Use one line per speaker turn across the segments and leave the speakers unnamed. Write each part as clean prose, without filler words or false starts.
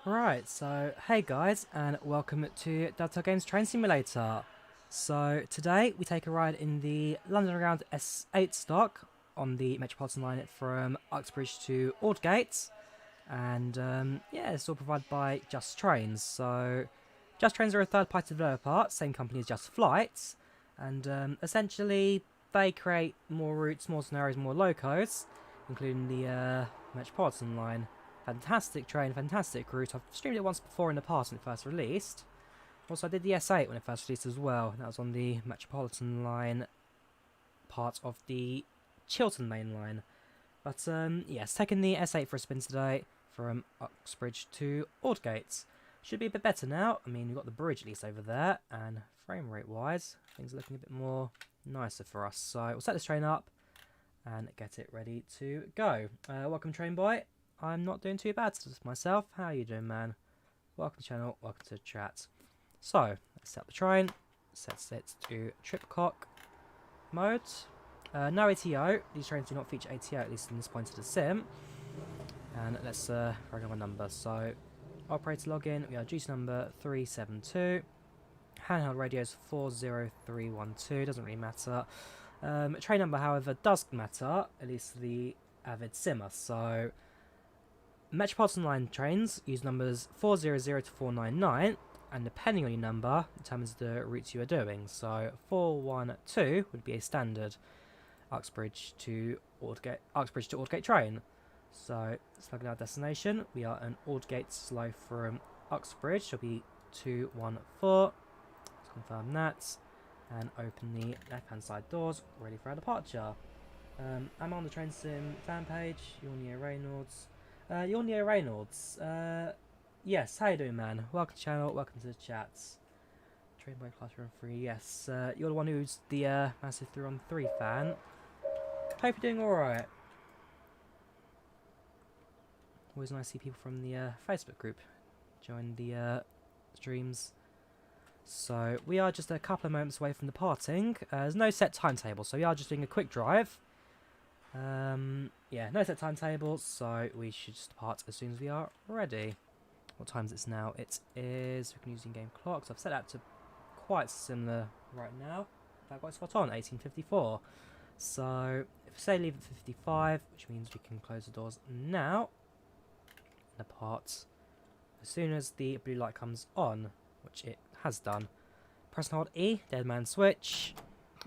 Right, so hey guys, and welcome to Delta Games Train Simulator. So today we take a ride in the London Underground S8 stock on the Metropolitan Line from Uxbridge to Aldgate, and yeah, it's all provided by Just Trains. So Just Trains are a third-party developer, same company as Just Flights, and essentially they create more routes, more scenarios, more locos, including the Metropolitan Line. Fantastic train, fantastic route. I've streamed it once before in the past when it first released. Also, I did the S8 when it first released as well. That was on the Metropolitan Line, part of the Chiltern Main Line. But yes, taking the S8 for a spin today from Uxbridge to Aldgate. Should be a bit better now. I mean, we've got the bridge at least over there, and frame rate wise, things are looking a bit more nicer for us. So we'll set this train up and get it ready to go. Welcome, train boy. I'm not doing too bad myself. How are you doing, man? Welcome to the channel, welcome to the chat. So, let's set up the train. Set it to trip clock mode. No ATO. These trains do not feature ATO, at least in this point of the sim. And let's program a number. So, operator login, we are duty number 372. Handheld radios 40312, doesn't really matter. Train number, however, does matter, at least the avid simmer. So, Metropolitan Line trains use numbers 400 to 499, and depending on your number, determines the routes you are doing. So 412 would be a standard Uxbridge to Aldgate train. So let's plug in our destination. We are an Aldgate slow from Uxbridge. It'll be 214. Let's confirm that and open the left-hand side doors, ready for our departure. I'm on the train sim fan page. You're near Reynolds. You're near Reynolds. Yes, how you doing, man? Welcome to the channel, welcome to the chats. Train by Classroom 3, yes. You're the one who's the massive 3-on-3 fan. Hope you're doing alright. Always nice to see people from the Facebook group join the streams. So, we are just a couple of moments away from departing. There's no set timetable, so we are just doing a quick drive. Yeah, no set timetable, so we should just depart as soon as we are ready. What time is it now? It is, we can use in-game clocks. I've set that to quite similar right now. That got spot on, 1854. So, if we say leave at 55, which means we can close the doors now, and depart as soon as the blue light comes on, which it has done. Press and hold E, dead man switch.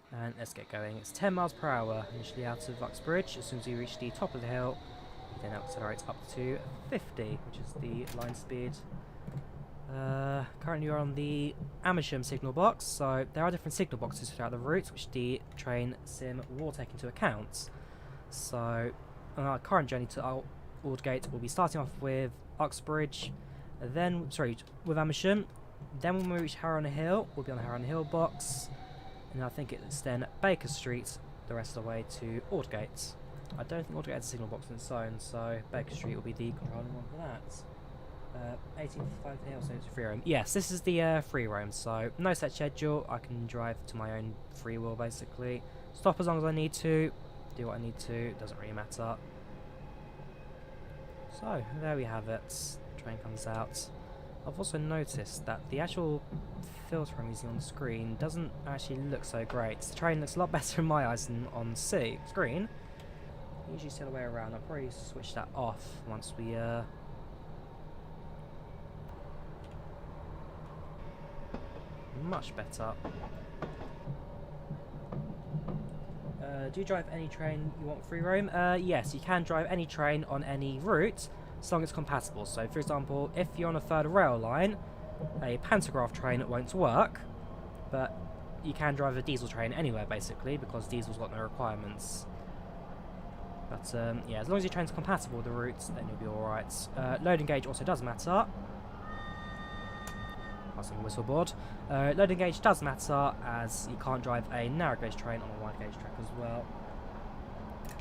And let's get going. It's 10 miles per hour initially out of Uxbridge. As soon as you reach the top of the hill, you then accelerate up to 50, which is the line speed. Currently you're on the Amersham signal box, so there are different signal boxes throughout the route, which the train sim will take into account. So, on our current journey to Aldgate, we'll be starting off with Uxbridge, then, with Amersham. Then when we reach Harrow-on-the-Hill, we'll be on the Harrow-on-the-Hill box. And I think it's then Baker Street the rest of the way to Aldgate. I don't think Aldgate has a signal box on its own, so Baker Street will be the controlling one for that. 1855 Hill, so it's free roam. Yes, this is the free roam, so no set schedule. I can drive to my own free will, basically. Stop as long as I need to, do what I need to, doesn't really matter. So, there we have it. Train comes out. I've also noticed that the actual filter I'm using on the screen doesn't actually look so great. The train looks a lot better in my eyes than on screen. Usually it's the other way around. I'll probably switch that off once we much better. Do you drive any train you want free roam? Yes, you can drive any train on any route, as long as it's compatible. So, for example, if you're on a third rail line, a pantograph train won't work, but you can drive a diesel train anywhere, basically, because diesel's got no requirements. But, yeah, as long as your train's compatible with the routes, then you'll be alright. Loading gauge also does matter. Passing the whistle board. Loading gauge does matter, as you can't drive a narrow gauge train on a wide gauge track as well.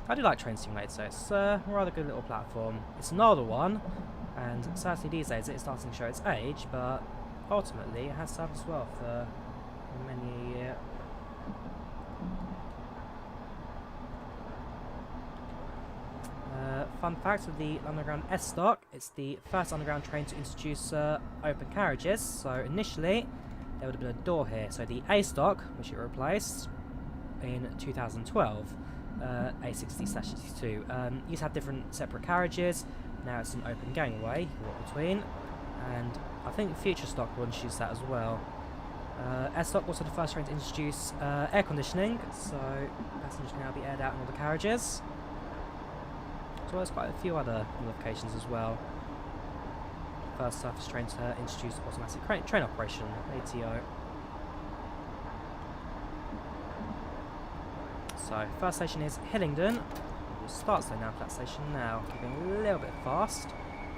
I do like Train Simulator. It's a rather good little platform. It's an older one, and sadly these days it's starting to show its age, but ultimately it has served us well for many a year. fun fact with the Underground S stock, it's the first underground train to introduce open carriages. So initially, there would have been a door here. So the A stock, which it replaced in 2012, A60/62, used to have different separate carriages. Now it's an open gangway you can walk between, and I think future stock will introduce that as well. S stock also the first train to introduce air conditioning, so passengers can now be aired out in all the carriages. As well as quite a few other modifications as well. First surface train to introduce automatic train operation, ATO. So, first station is Hillingdon. We'll start slowing down for that station now. We're going a little bit fast.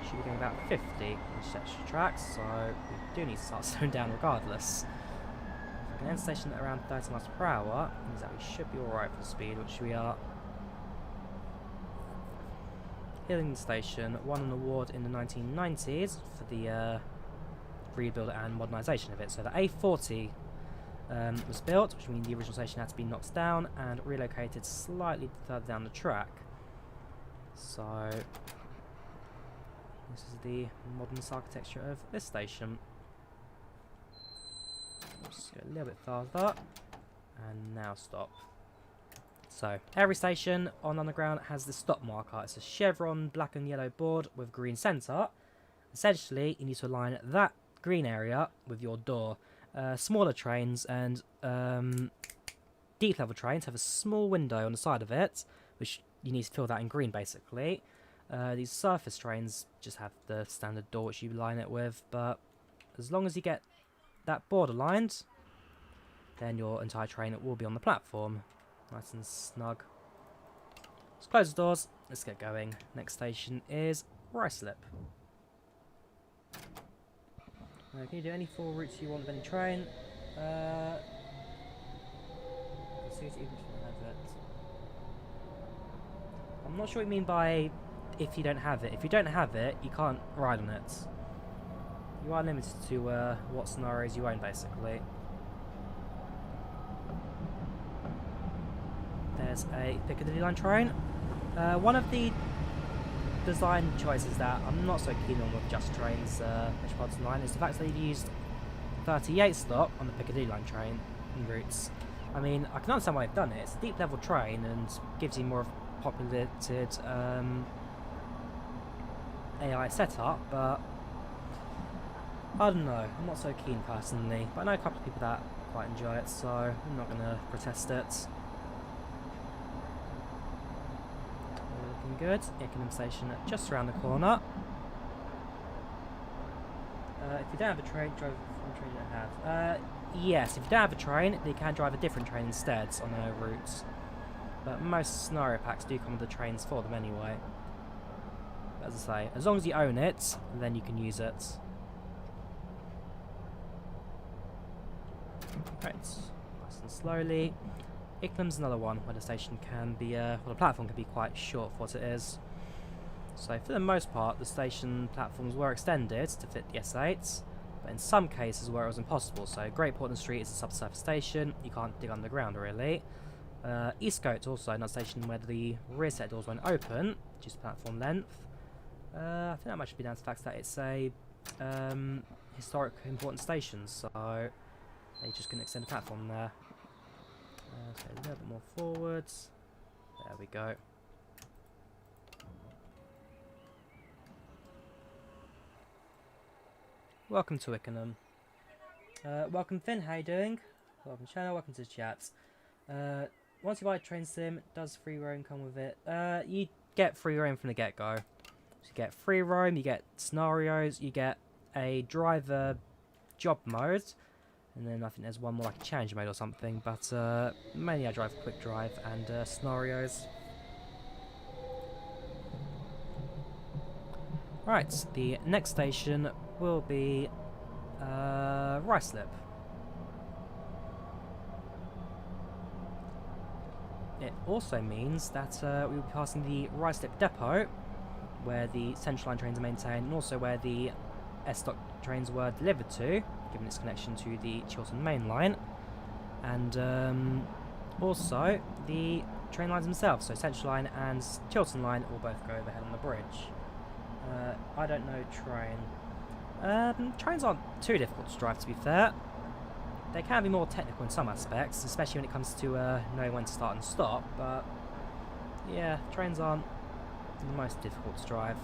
Should be going about 50 on extra tracks, so we do need to start slowing down regardless. If we can end station at around 30 miles per hour, means that we should be alright for the speed, which we are. Hillingdon Station won an award in the 1990s for the rebuild and modernisation of it. So the A40 was built, which means the original station had to be knocked down and relocated slightly further down the track. So this is the modern architecture of this station. Just go a little bit further and now stop. So, every station on Underground has the stop marker. It's a chevron black and yellow board with green centre. Essentially, you need to align that green area with your door. Smaller trains and deep level trains have a small window on the side of it, which you need to fill that in green basically. These surface trains just have the standard door which you line it with, but as long as you get that board aligned, then your entire train will be on the platform. Nice and snug. Let's close the doors. Let's get going. Next station is Ruislip. Can you do any full routes you want with any train? Let's see if you have it. I'm not sure what you mean by if you don't have it. If you don't have it, you can't ride on it. You are limited to what scenarios you own, basically. There's a Piccadilly Line train. One of the design choices that I'm not so keen on with Just Train's Metropolitan Line is the fact that they've used 38 stock on the Piccadilly Line train routes. I mean, I can understand why they've done it. It's a deep level train and gives you more of a populated AI setup, but I don't know. I'm not so keen personally, but I know a couple of people that quite enjoy it, so I'm not going to protest it. Good. Ickenham Station just around the corner. If you don't have a train, drive one train you don't have. Yes, if you don't have a train, then you can drive a different train instead on their routes. But most scenario packs do come with the trains for them anyway. But as I say, as long as you own it, then you can use it. Right, nice and slowly. Ickenham's another one where the station can be, well, the platform can be quite short for what it is. So for the most part, the station platforms were extended to fit the S8s, but in some cases where it was impossible. So Great Portland Street is a subsurface station, you can't dig underground really. Eastgate also another station where the rear set doors won't open, due to platform length. I think that might be down to the fact that it's a historic important station, so they just couldn't extend the platform there. So a little bit more forwards. There we go. Welcome to Ickenham. Welcome Finn, how you doing? Welcome to the channel, welcome to the chat. Once you buy a train sim, does free roam come with it? You get free roam from the get-go. So you get free roam, you get scenarios, you get a driver job mode, and then I think there's one more like a challenge mode or something, but mainly I drive quick drive and scenarios. Right, the next station will be Ruislip. It also means that we will be passing the Ruislip depot, where the Central Line trains are maintained, and also where the S-Stock trains were delivered to, given its connection to the Chiltern Main Line. And also the train lines themselves. So Central Line and Chiltern Line will both go overhead on the bridge. I don't know train. Trains aren't too difficult to drive, to be fair. They can be more technical in some aspects, especially when it comes to knowing when to start and stop, but yeah, trains aren't the most difficult to drive.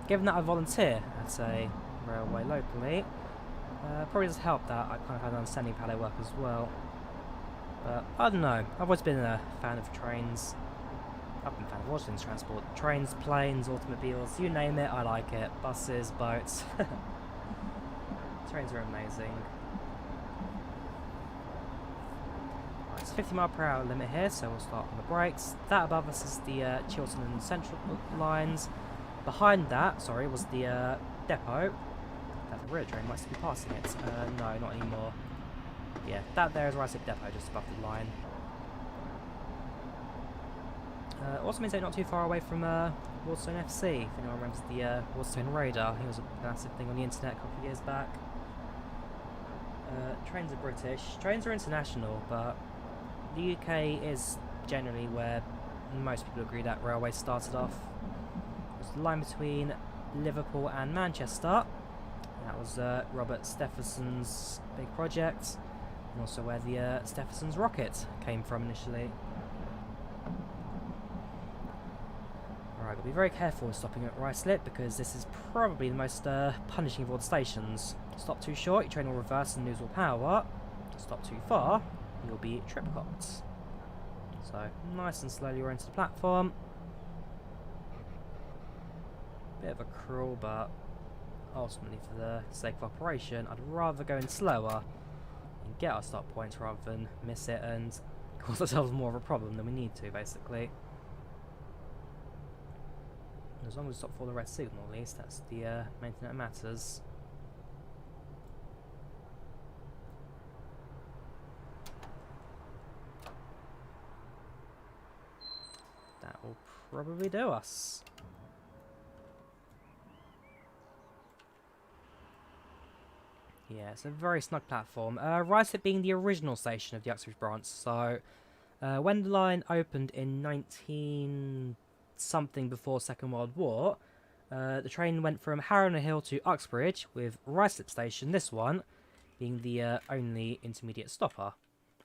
Given that I volunteer at a railway locally, probably does help that I kind of have an understanding of how they work as well. But I don't know, I've always been a fan of trains. I've been a fan of all things transport. Trains, planes, automobiles, you name it, I like it. Buses, boats. Trains are amazing. Right, it's 50 mph limit here, so we'll start on the brakes. That above us is the Chiltern and Central lines. Behind that, sorry, was the depot. That the rear train might still be passing it. No, not anymore. Yeah, that there is Rysick depot, just above the line. Also means they're not too far away from Waterstone FC, if anyone remembers the Waterstone Radar. It was a massive thing on the internet a couple of years back. Trains are British, trains are international, but the UK is generally where most people agree that railways started off. It was the line between Liverpool and Manchester. That was Robert Stephenson's big project, and also where the Stephenson's rocket came from initially. Alright, gotta be very careful with stopping at Ruislip because this is probably the most punishing of all the stations. Stop too short, your train will reverse and lose all power. Stop too far, you'll be trip-cocked. So, nice and slowly we're into the platform. Bit of a crawl, but ultimately for the sake of operation, I'd rather go in slower and get our stop points rather than miss it and cause ourselves more of a problem than we need to, basically. As long as we stop for the red signal, at least, that's the main thing that matters. That will probably do us. Yeah, it's a very snug platform. Ruislip being the original station of the Uxbridge branch, so when the line opened in 19 something before Second World War, the train went from Harrow-on-the-Hill to Uxbridge, with Ruislip Station, this one, being the only intermediate stopper.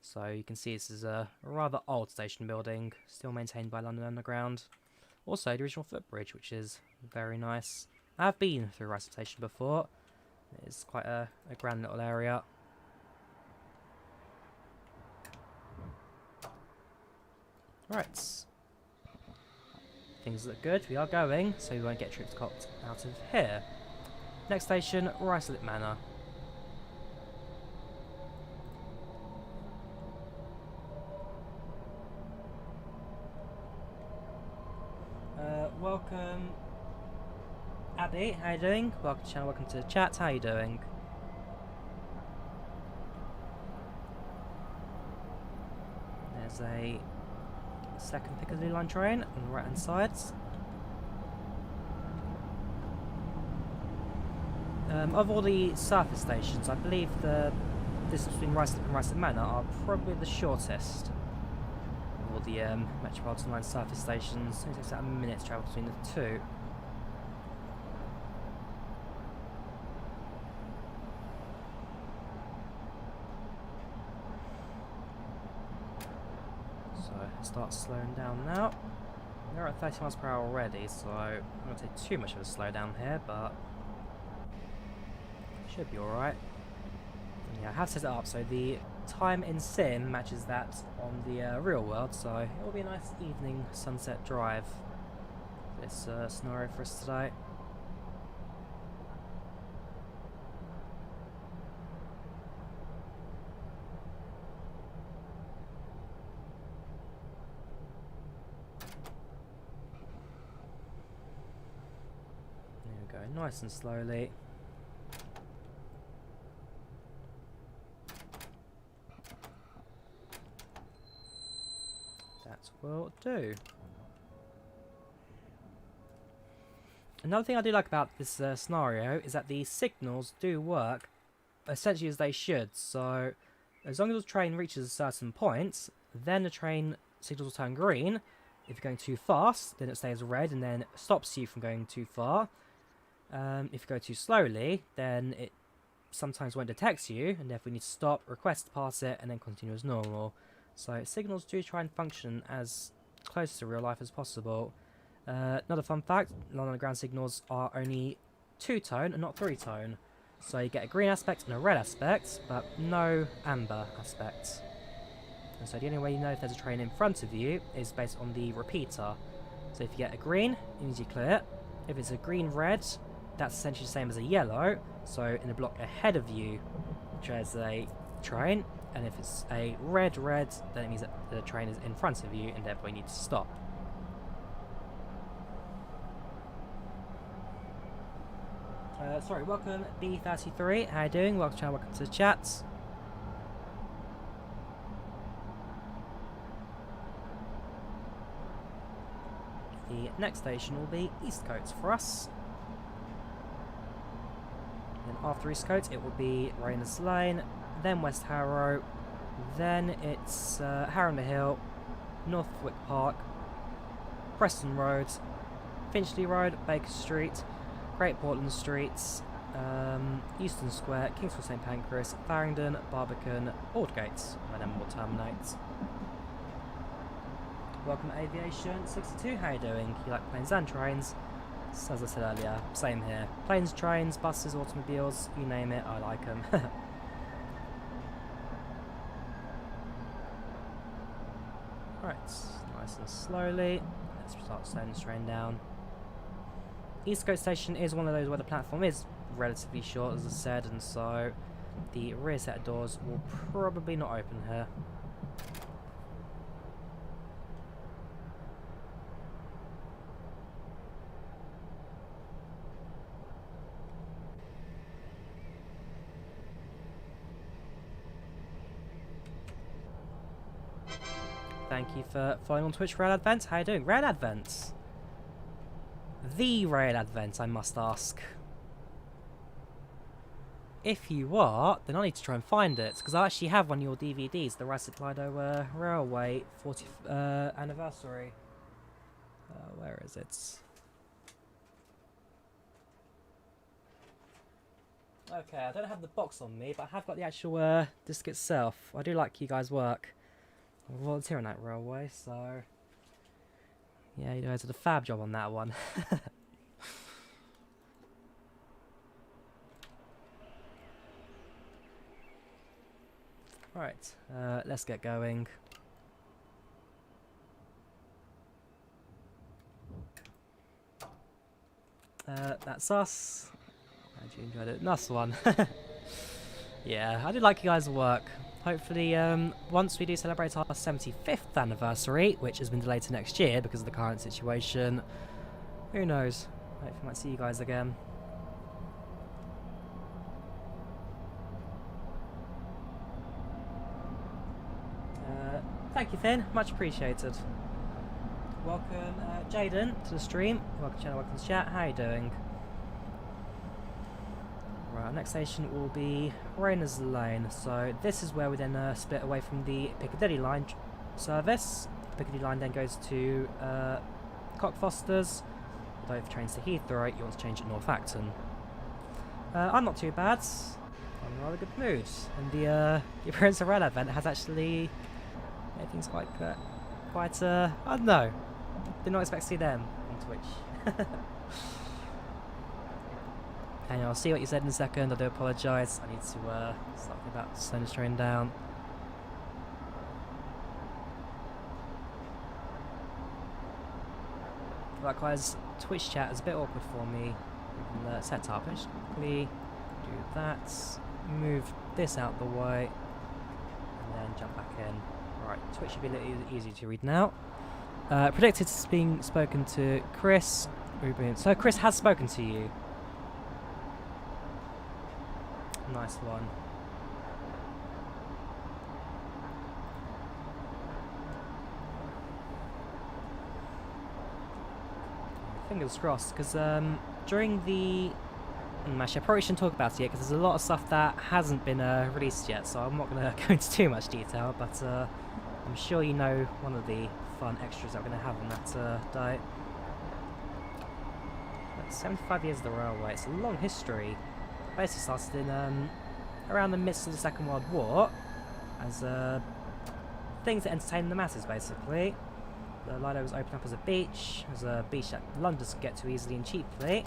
So you can see this is a rather old station building, still maintained by London Underground. Also the original footbridge, which is very nice. I've been through Ruislip Station before. It's quite a grand little area. Right. Things look good, we are going, so we won't get tripped cocked out of here. Next station, Ruislip Manor. Welcome, Abby, how you doing? Welcome to the channel, welcome to the chat, how you doing? There's a second Piccadilly line train on the right hand side. Of all the surface stations, I believe the distance between Ruislip and Ruislip Manor are probably the shortest of all the Metropolitan Line surface stations. It takes about a minute to travel between the two. Start slowing down now. They're at 30 mph already, so I'm not going to take too much of a slowdown here, but should be alright. Yeah, I have set it up so the time in sim matches that on the real world, so it will be a nice evening sunset drive. This scenario for us today. Nice and slowly. That will do. Another thing I do like about this scenario is that the signals do work essentially as they should. So as long as the train reaches a certain point, then the train signals will turn green. If you're going too fast, then it stays red and then stops you from going too far. If you go too slowly, then it sometimes won't detect you, and therefore you need to stop, request to pass it, and then continue as normal. So signals do try and function as close to real life as possible. Another fun fact, London Underground signals are only 2-tone and not 3-tone. So you get a green aspect and a red aspect, but no amber aspect. And so the only way you know if there's a train in front of you is based on the repeater. So if you get a green, it means you clear it. If it's a green-red, that's essentially the same as a yellow. So in the block ahead of you, there's a train. And if it's a red-red, then it means that the train is in front of you and therefore you need to stop. Sorry, welcome B33, how you doing? Welcome to the channel, welcome to the chat. The next station will be Eastcote for us. Then after Eastcote it will be Raina's Lane, then West Harrow, then it's Harrow-on-the-Hill, Northwick Park, Preston Road, Finchley Road, Baker Street, Great Portland Streets, Easton Square, Kingsford St Pancras, Farringdon, Barbican, Aldgate, and then we'll terminate. Welcome to Aviation 62, how you doing? You like planes and trains? So as I said earlier, same here. Planes, trains, buses, automobiles, you name it, I like them. Right, nice and slowly. Let's start slowing this train down. Eastcote Station is one of those where the platform is relatively short, as I said, and so the rear set of doors will probably not open here. Thank you for following on Twitch, Rail Advent. How you doing? Rail Advent? The Rail Advent, I must ask. If you are, then I need to try and find it, because I actually have one of your DVDs, the Railway Railway 40th anniversary. Where is it? Okay, I don't have the box on me, but I have got the actual disc itself. I do like you guys' work. I'm a volunteer on that railway, so yeah, you guys did a fab job on that one. Right, let's get going. That's us. Glad you enjoyed it. Nice one. Yeah, I did like you guys' work. Hopefully, once we do celebrate our 75th anniversary, which has been delayed to next year because of the current situation, who knows? Hopefully I might see you guys again. Thank you, Finn. Much appreciated. Welcome, Jaden, to the stream. Welcome to the channel, welcome to the chat. How are you doing? Right, our next station will be Raina's Lane. So this is where we then split away from the Piccadilly line service. The Piccadilly line then goes to Cockfosters. Although if the train's to Heathrow, you want to change it to North Acton. I'm not too bad. I'm in a rather good mood. And the appearance of Rail Advent has actually made things quite, I don't know. Did not expect to see them on Twitch. And I'll see what you said in a second. I do apologise. I need to start thinking about slowing this train down. Likewise, Twitch chat is a bit awkward for me in the setup. Let's quickly do that. Move this out the way, and then jump back in. Right, Twitch should be a little easier to read now. Predicted being spoken to Chris. So Chris has spoken to you. Nice one. Fingers crossed, because during the... Actually, I probably shouldn't talk about it yet, because there's a lot of stuff that hasn't been released yet, so I'm not going to go into too much detail, but I'm sure you know one of the fun extras that we're going to have on that day. But 75 years of the railway, it's a long history. Basically started in around the midst of the Second World War as things that entertain the masses, basically. The Lido was opened up as a beach that Londoners could get to easily and cheaply,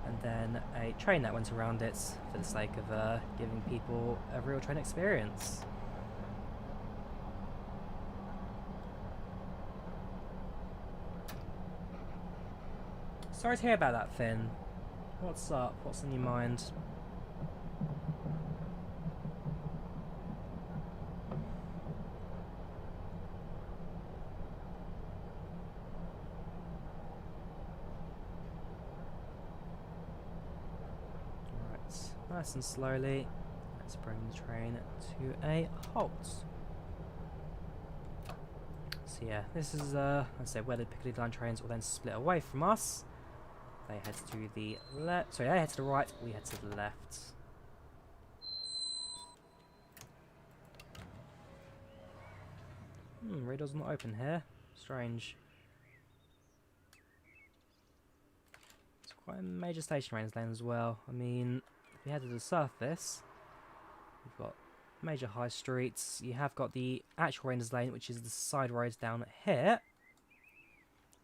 and then a train that went around it for the sake of giving people a real train experience. Sorry to hear about that, Finn. What's up? What's on your mind? Nice and slowly, let's bring the train to a halt. So yeah, this is let's say where the Piccadilly line trains will then split away from us. They head to the left. Sorry, they head to the right. We head to the left. Radio's not open here. Strange. It's quite a major station Raina's Lane as well. I mean, if you head to the surface, you've got major high streets. You have got the actual Raina's Lane, which is the side roads down here.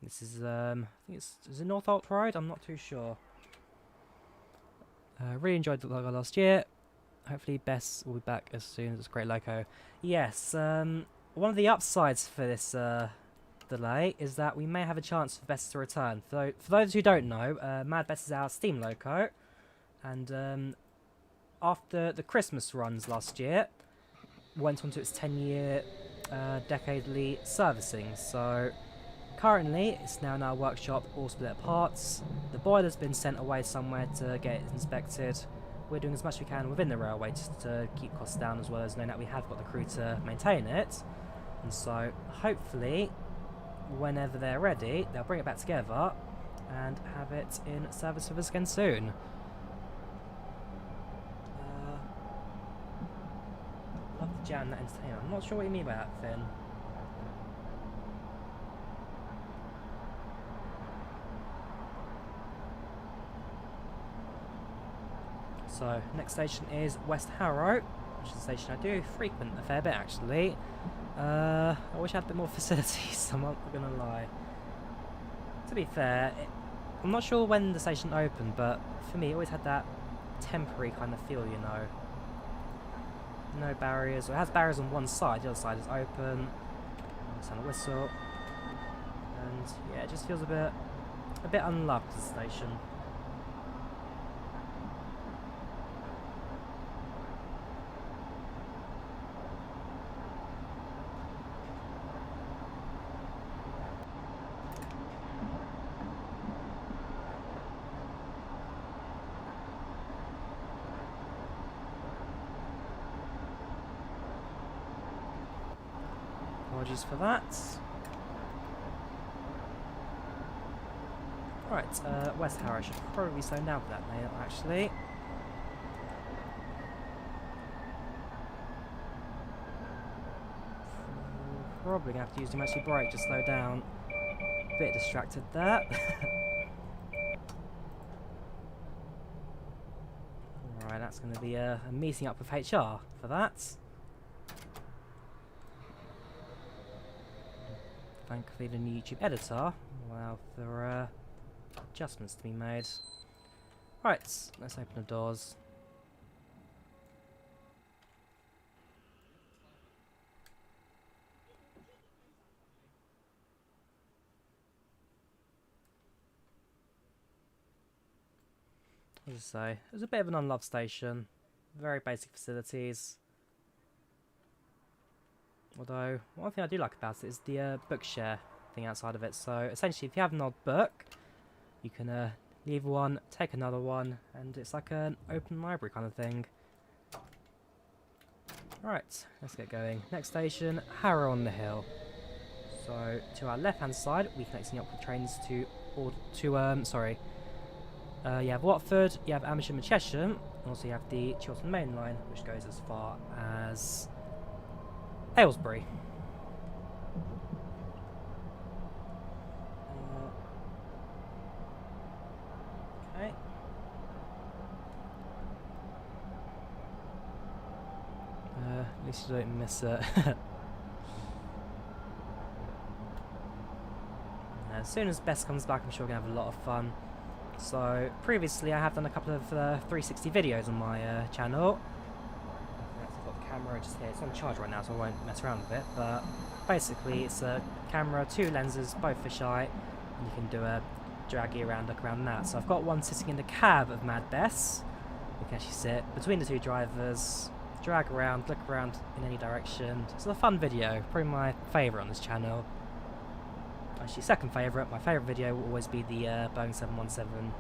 This is, I think is it North Alt Road? I'm not too sure. Really enjoyed the logo last year. Hopefully Bess will be back as soon as it's a great logo. Yes, one of the upsides for this delay is that we may have a chance for Bess to return. For those who don't know, Mad Bess is our Steam loco, and after the Christmas runs last year, went on to its 10-year decadely servicing. So currently, it's now in our workshop, all split parts. The boiler's been sent away somewhere to get it inspected. We're doing as much as we can within the railway just to keep costs down, as well as knowing that we have got the crew to maintain it. And so, hopefully, whenever they're ready, they'll bring it back together and have it in service with us again soon. Love the jam, that entertainment. I'm not sure what you mean by that, Finn. So, next station is West Harrow, which is a station I do frequent a fair bit actually. I wish I had a bit more facilities, I'm not going to lie. To be fair, I'm not sure when the station opened, but for me it always had that temporary kind of feel, you know. No barriers, or it has barriers on one side, the other side is open. Sound a whistle. And yeah, it just feels a bit unloved as a station. Apologies for that. Right, West Harrow should probably slow down for that now, actually. Probably gonna have to use the emergency brake to slow down. Bit distracted there. Right, that's going to be a meeting up with HR for that. Thankfully, the new YouTube editor will allow for adjustments to be made. Right, let's open the doors. As I say, it was a bit of an unloved station. Very basic facilities. Although, one thing I do like about it is the bookshare thing outside of it. So, essentially, if you have an old book, you can leave one, take another one, and it's like an open library kind of thing. Right, let's get going. Next station, Harrow-on-the-Hill. So, to our left-hand side, we're connecting up with trains to you have Watford, you have Amersham and Chesham, and also you have the Chiltern Main Line, which goes as far as Aylesbury. least you don't miss it. As soon as Bess comes back, I'm sure we're going to have a lot of fun. So, previously I have done a couple of 360 videos on my channel. I've got the camera just here. It's on charge right now, so I won't mess around with it. But basically, it's a camera, 2 lenses, both fisheye, and you can do a draggy around, look around that. So I've got one sitting in the cab of Mad Bess. You can actually sit between the 2 drivers, drag around, look around in any direction. It's a fun video, probably my favourite on this channel. Actually, second favourite. My favourite video will always be the Boeing 717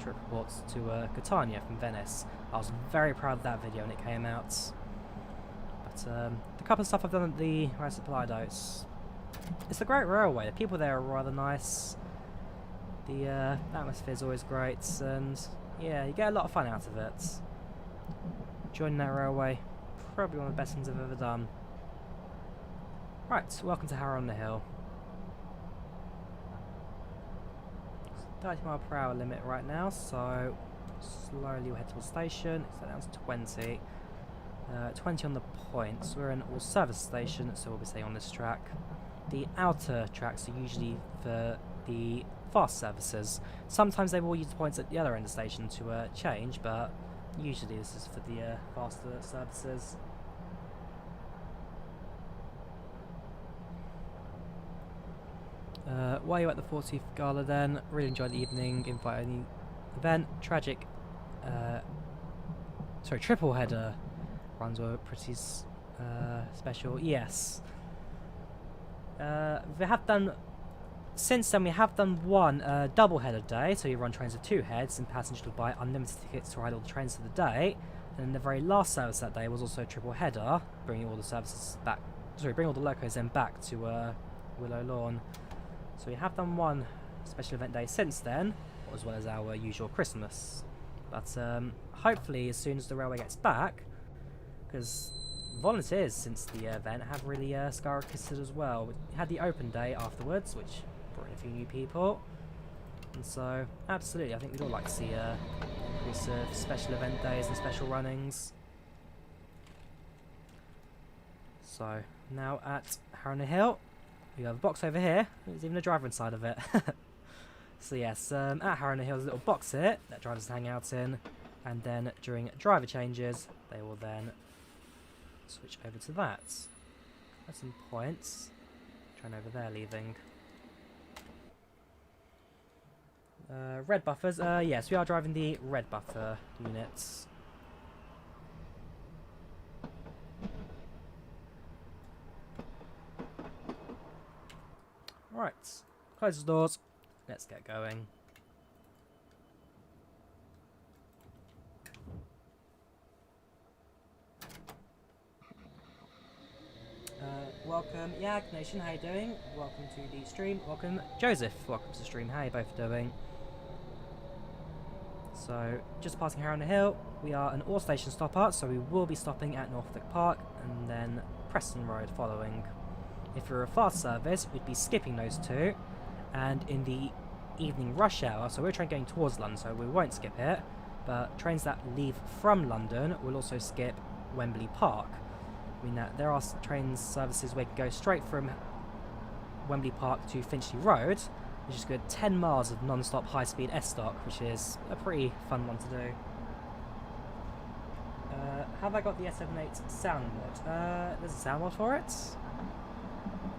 trip reports to Catania from Venice. I was very proud of that video when it came out. But the couple of stuff I've done at the Race Supply Dose, it's a great railway. The people there are rather nice. The atmosphere is always great, and yeah, you get a lot of fun out of it. Joining that railway, probably one of the best things I've ever done. Right, welcome to Harrow-on-the-Hill. 30 mile per hour limit right now, so slowly we'll head towards the station. So down to 20. 20 on the point. So we're in all service station, so we'll be staying on this track. The outer tracks are usually for the fast services. Sometimes they will use the points at the other end of the station to change, but usually this is for the faster services. While you're at the 40th Gala then, really enjoyed the evening, invite only event, tragic, triple header runs were pretty special, yes. We have done, since then we have done one double header day, so you run trains with 2 heads and passengers will buy unlimited tickets to ride all the trains of the day. And then the very last service that day was also a triple header, bringing all the services back, bring all the locos then back to Willow Lawn. So we have done one special event day since then, as well as our usual Christmas. But hopefully as soon as the railway gets back, because volunteers since the event have really skyrocketed as well. We had the open day afterwards, which brought in a few new people. And so, absolutely, I think we'd all like to see an increase of special event days and special runnings. So, now at Harrow-on-the-Hill. We have a box over here. There's even a driver inside of it. So yes, at Harrow-on-the-Hill there's a little box here that drivers hang out in, and then during driver changes they will then switch over to that. That's some points. Train over there leaving. Red buffers. Yes, we are driving the red buffer units. Right, close the doors, let's get going. Welcome Yag Nation, how you doing? Welcome to the stream. Welcome Joseph, welcome to the stream. How you both doing? So, just passing Harrow-on-the-Hill, we are an all-station stopper, so we will be stopping at Norfolk Park and then Preston Road following. If we were a fast service, we'd be skipping those 2, and in the evening rush hour, so we're a train going towards London, so we won't skip it, but trains that leave from London will also skip Wembley Park. I mean that there are train services where you can go straight from Wembley Park to Finchley Road, which is good 10 miles of non-stop high-speed S-Stock, which is a pretty fun one to do. Have I got the S78 sound mod? There's a sound mod for it?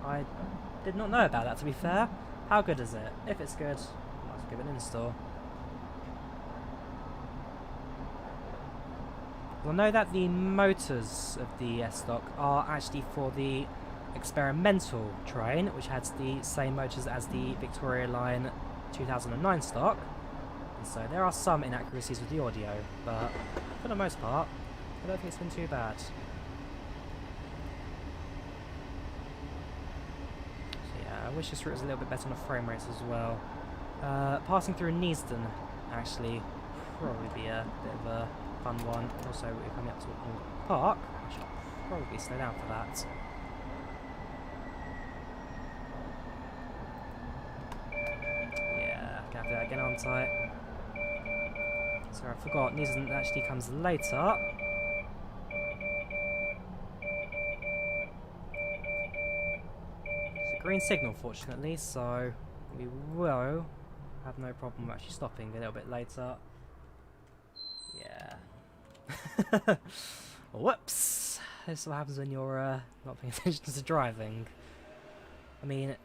I did not know about that, to be fair. How good is it? If it's good, I'll give it an install. I know that the motors of the S-Stock are actually for the experimental train, which has the same motors as the Victoria Line 2009 stock. And so there are some inaccuracies with the audio, but for the most part, I don't think it's been too bad. I wish this route was a little bit better on the frame rates as well. Passing through Easton actually probably be a bit of a fun one. Also, we're coming up to Aldgate Park. I should probably slow down for that. Yeah, gonna have to get on tight. Sorry, I forgot. Easton actually comes later. green signal, fortunately, so we will have no problem actually stopping a little bit later. Yeah. Whoops! This is what happens when you're not paying attention to driving. I mean,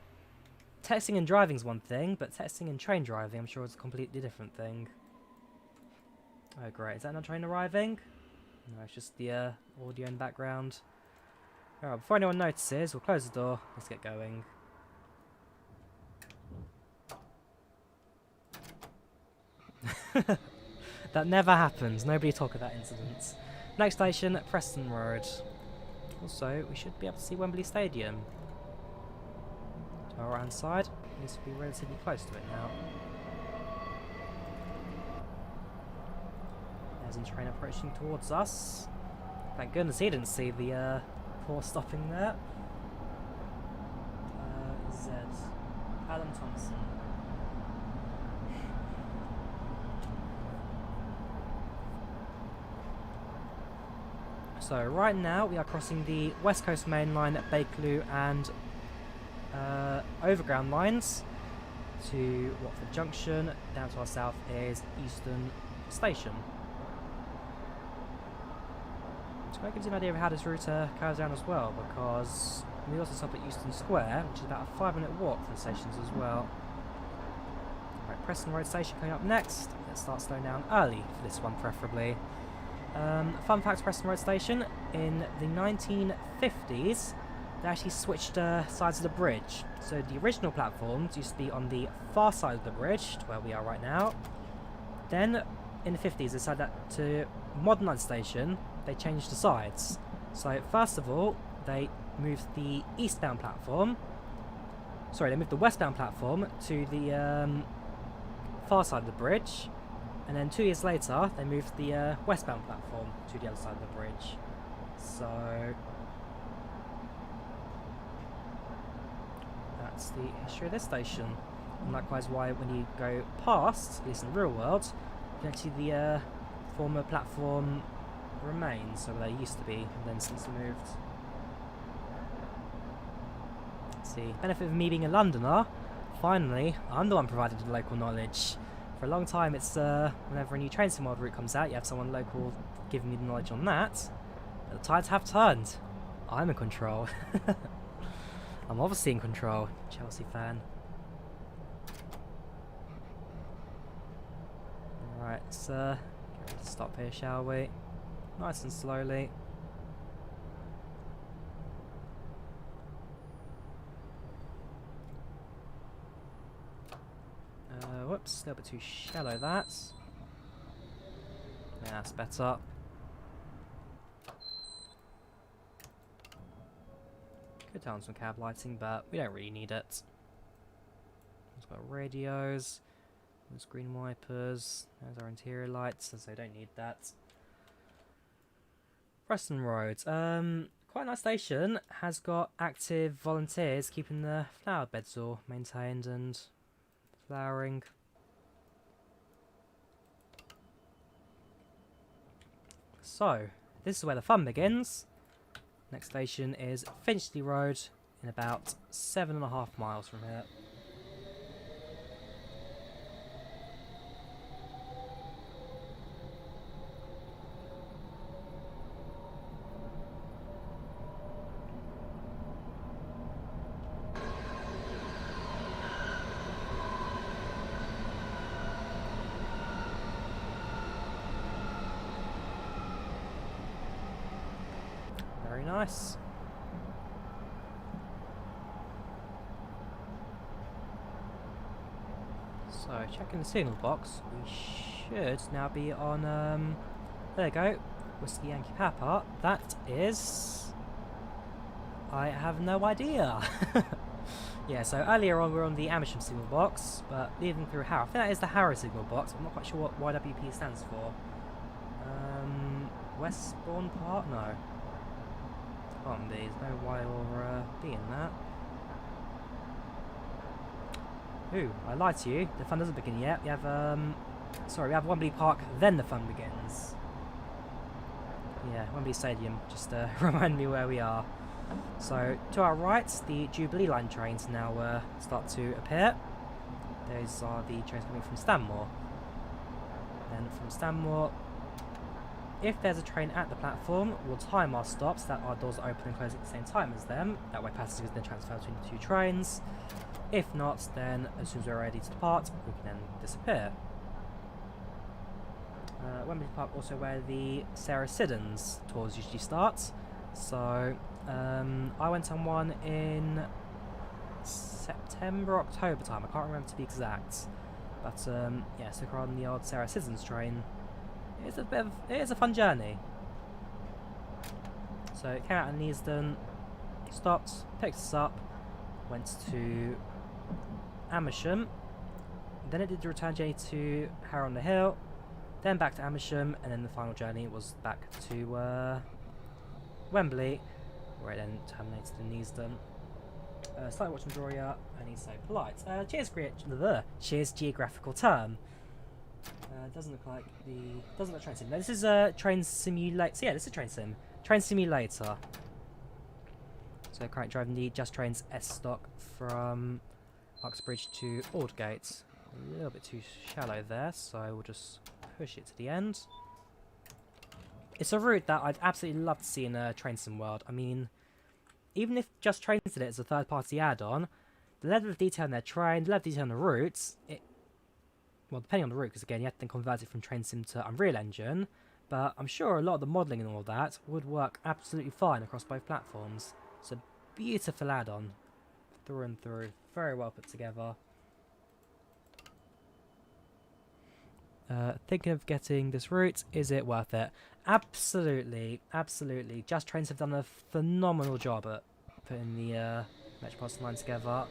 texting and driving is one thing, but texting and train driving, I'm sure it's a completely different thing. Oh great, is that not train arriving? No, it's just the audio in the background. Alright, before anyone notices, we'll close the door. Let's get going. That never happens. Nobody talk of that incident. Next station, Preston Road. Also, we should be able to see Wembley Stadium. To our right hand side, at least we'll be relatively close to it now. There's a train approaching towards us. Thank goodness he didn't see the poor stopping there. Z. Alan Thompson. So right now we are crossing the West Coast Main Line at Bakerloo and Overground lines to Watford Junction. Down to our south is Easton Station. So that gives you an idea of how this route carries down as well, because we also stop at Easton Square, which is about a 5-minute walk from the stations as well. Right, Preston Road Station coming up next. Let's start slowing down early for this one, preferably. Fun fact, Preston Road Station, in the 1950s, they actually switched sides of the bridge. So the original platforms used to be on the far side of the bridge, to where we are right now. Then, in the 50s, they decided that to modernise the station, they changed the sides. So, first of all, they moved the eastbound platform, they moved the westbound platform to the far side of the bridge. And then 2 years later, they moved the westbound platform to the other side of the bridge. So that's the history of this station. And likewise, why when you go past, at least in the real world, you can actually see the former platform remains, so they used to be, and then since moved. Let's see. Benefit of me being a Londoner, finally, I'm the one provided the local knowledge. For a long time, it's whenever a new train sim mod route comes out, you have someone local giving me the knowledge on that. But the tides have turned. I'm in control. I'm obviously in control. Chelsea fan. Alright, let's stop here, shall we? Nice and slowly. Whoops, a little bit too shallow that. Yeah, that's better. Could turn on some cab lighting, but we don't really need it. We've got radios, there's green wipers, there's our interior lights, so don't need that. Preston Road, quite a nice station, has got active volunteers keeping the flower beds all maintained and flowering. So, this is where the fun begins. Next station is Finchley Road, in about 7.5 miles from here. Very nice. So, checking the signal box, we should now be on, there we go, Whiskey Yankee Papa. That is... I have no idea. Yeah, so earlier on we were on the Amersham signal box, but leaving through Harrow. I think that is the Harrow signal box, I'm not quite sure what YWP stands for. Westbourne Park? No. Can't be, there's no Y or B in that. Ooh, I lied to you, the fun doesn't begin yet. We have, we have Wembley Park, then the fun begins. Yeah, Wembley Stadium, just remind me where we are. So to our right, the Jubilee Line trains now start to appear. Those are the trains coming from Stanmore. Then from Stanmore, if there's a train at the platform, we'll time our stops so that our doors are open and close at the same time as them. That way passengers then transfer between the two trains. If not, then as soon as we're ready to depart, we can then disappear. Wembley Park also where the Sarah Siddons tours usually start. So I went on one in September, October time. I can't remember to be exact. But yeah, so on the old Sarah Siddons train, it is a fun journey. So it came out in Easton, stopped, picked us up, went to Amersham, then it did the return journey to Harrow-on-the-Hill, then back to Amersham, and then the final journey was back to Wembley, where it then terminated in Easton. Started watching Drawyah, and he's so polite. Cheers, geographical term. Doesn't look like train sim. No, this is a train simulator. So yeah, this is train sim. Train simulator. So currently driving the Just Trains S stock from Uxbridge to Aldgate. A little bit too shallow there, so we'll just push it to the end. It's a route that I'd absolutely love to see in a train sim world. I mean, even if Just Trains did it as a third-party add-on, the level of detail in their train, the level of detail in the routes, well, depending on the route, because again, you have to then convert it from train sim to Unreal Engine, but I'm sure a lot of the modelling and all of that would work absolutely fine across both platforms. It's a beautiful add-on, through and through, very well put together. Thinking of getting this route, is it worth it? Absolutely, absolutely. Just Trains have done a phenomenal job at putting the Metropolitan Line together.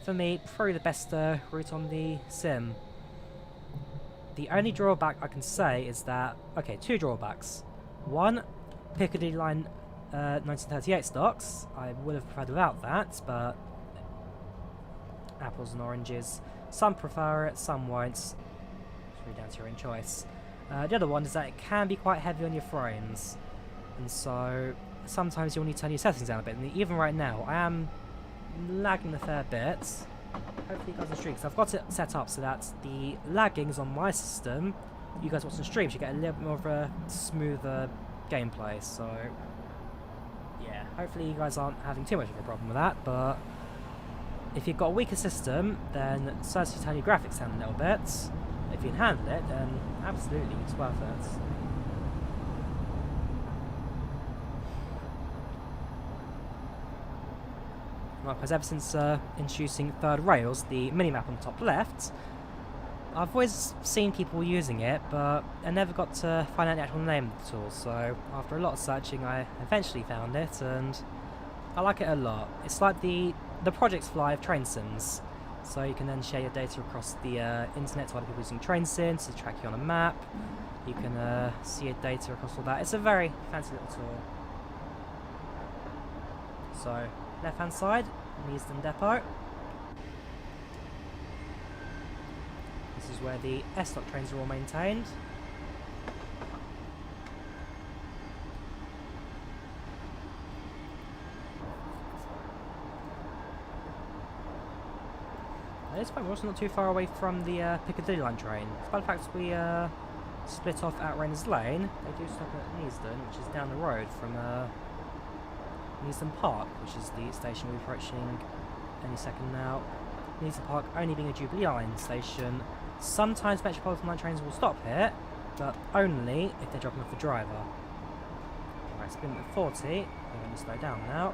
For me, probably the best route on the sim. The only drawback I can say is that, okay, two drawbacks. One, Piccadilly Line 1938 stocks. I would have preferred without that, but apples and oranges. Some prefer it, some won't. It's really down to your own choice. The other one is that it can be quite heavy on your frames, and so sometimes you'll need to turn your settings down a bit. And even right now, I am lagging a fair bit. Hopefully you guys on stream, because I've got it set up so that the laggings on my system, you guys watching stream should get a little bit more of a smoother gameplay. So yeah, hopefully you guys aren't having too much of a problem with that. But if you've got a weaker system, then certainly turn your graphics down a little bit. If you can handle it, then absolutely it's worth it. Because ever since introducing third rails, the minimap on the top left, I've always seen people using it, but I never got to find out the actual name of the tool. So after a lot of searching, I eventually found it, and I like it a lot. It's like the Project Fly of train sims. So you can then share your data across the internet to other people using train sims to track you on a map. You can see your data across all that. It's a very fancy little tool. So left hand side, Easton Depot. This is where the S-Stock trains are all maintained. At this point we're also not too far away from the Piccadilly Line train. Despite the fact we split off at Raina's Lane, they do stop at Easton, which is down the road from Easton Park, which is the station we're approaching any second now. Easton Park only being a Jubilee Line station. Sometimes Metropolitan Line trains will stop here, but only if they're dropping off the driver. Alright, it's been at 40, we're going to slow down now.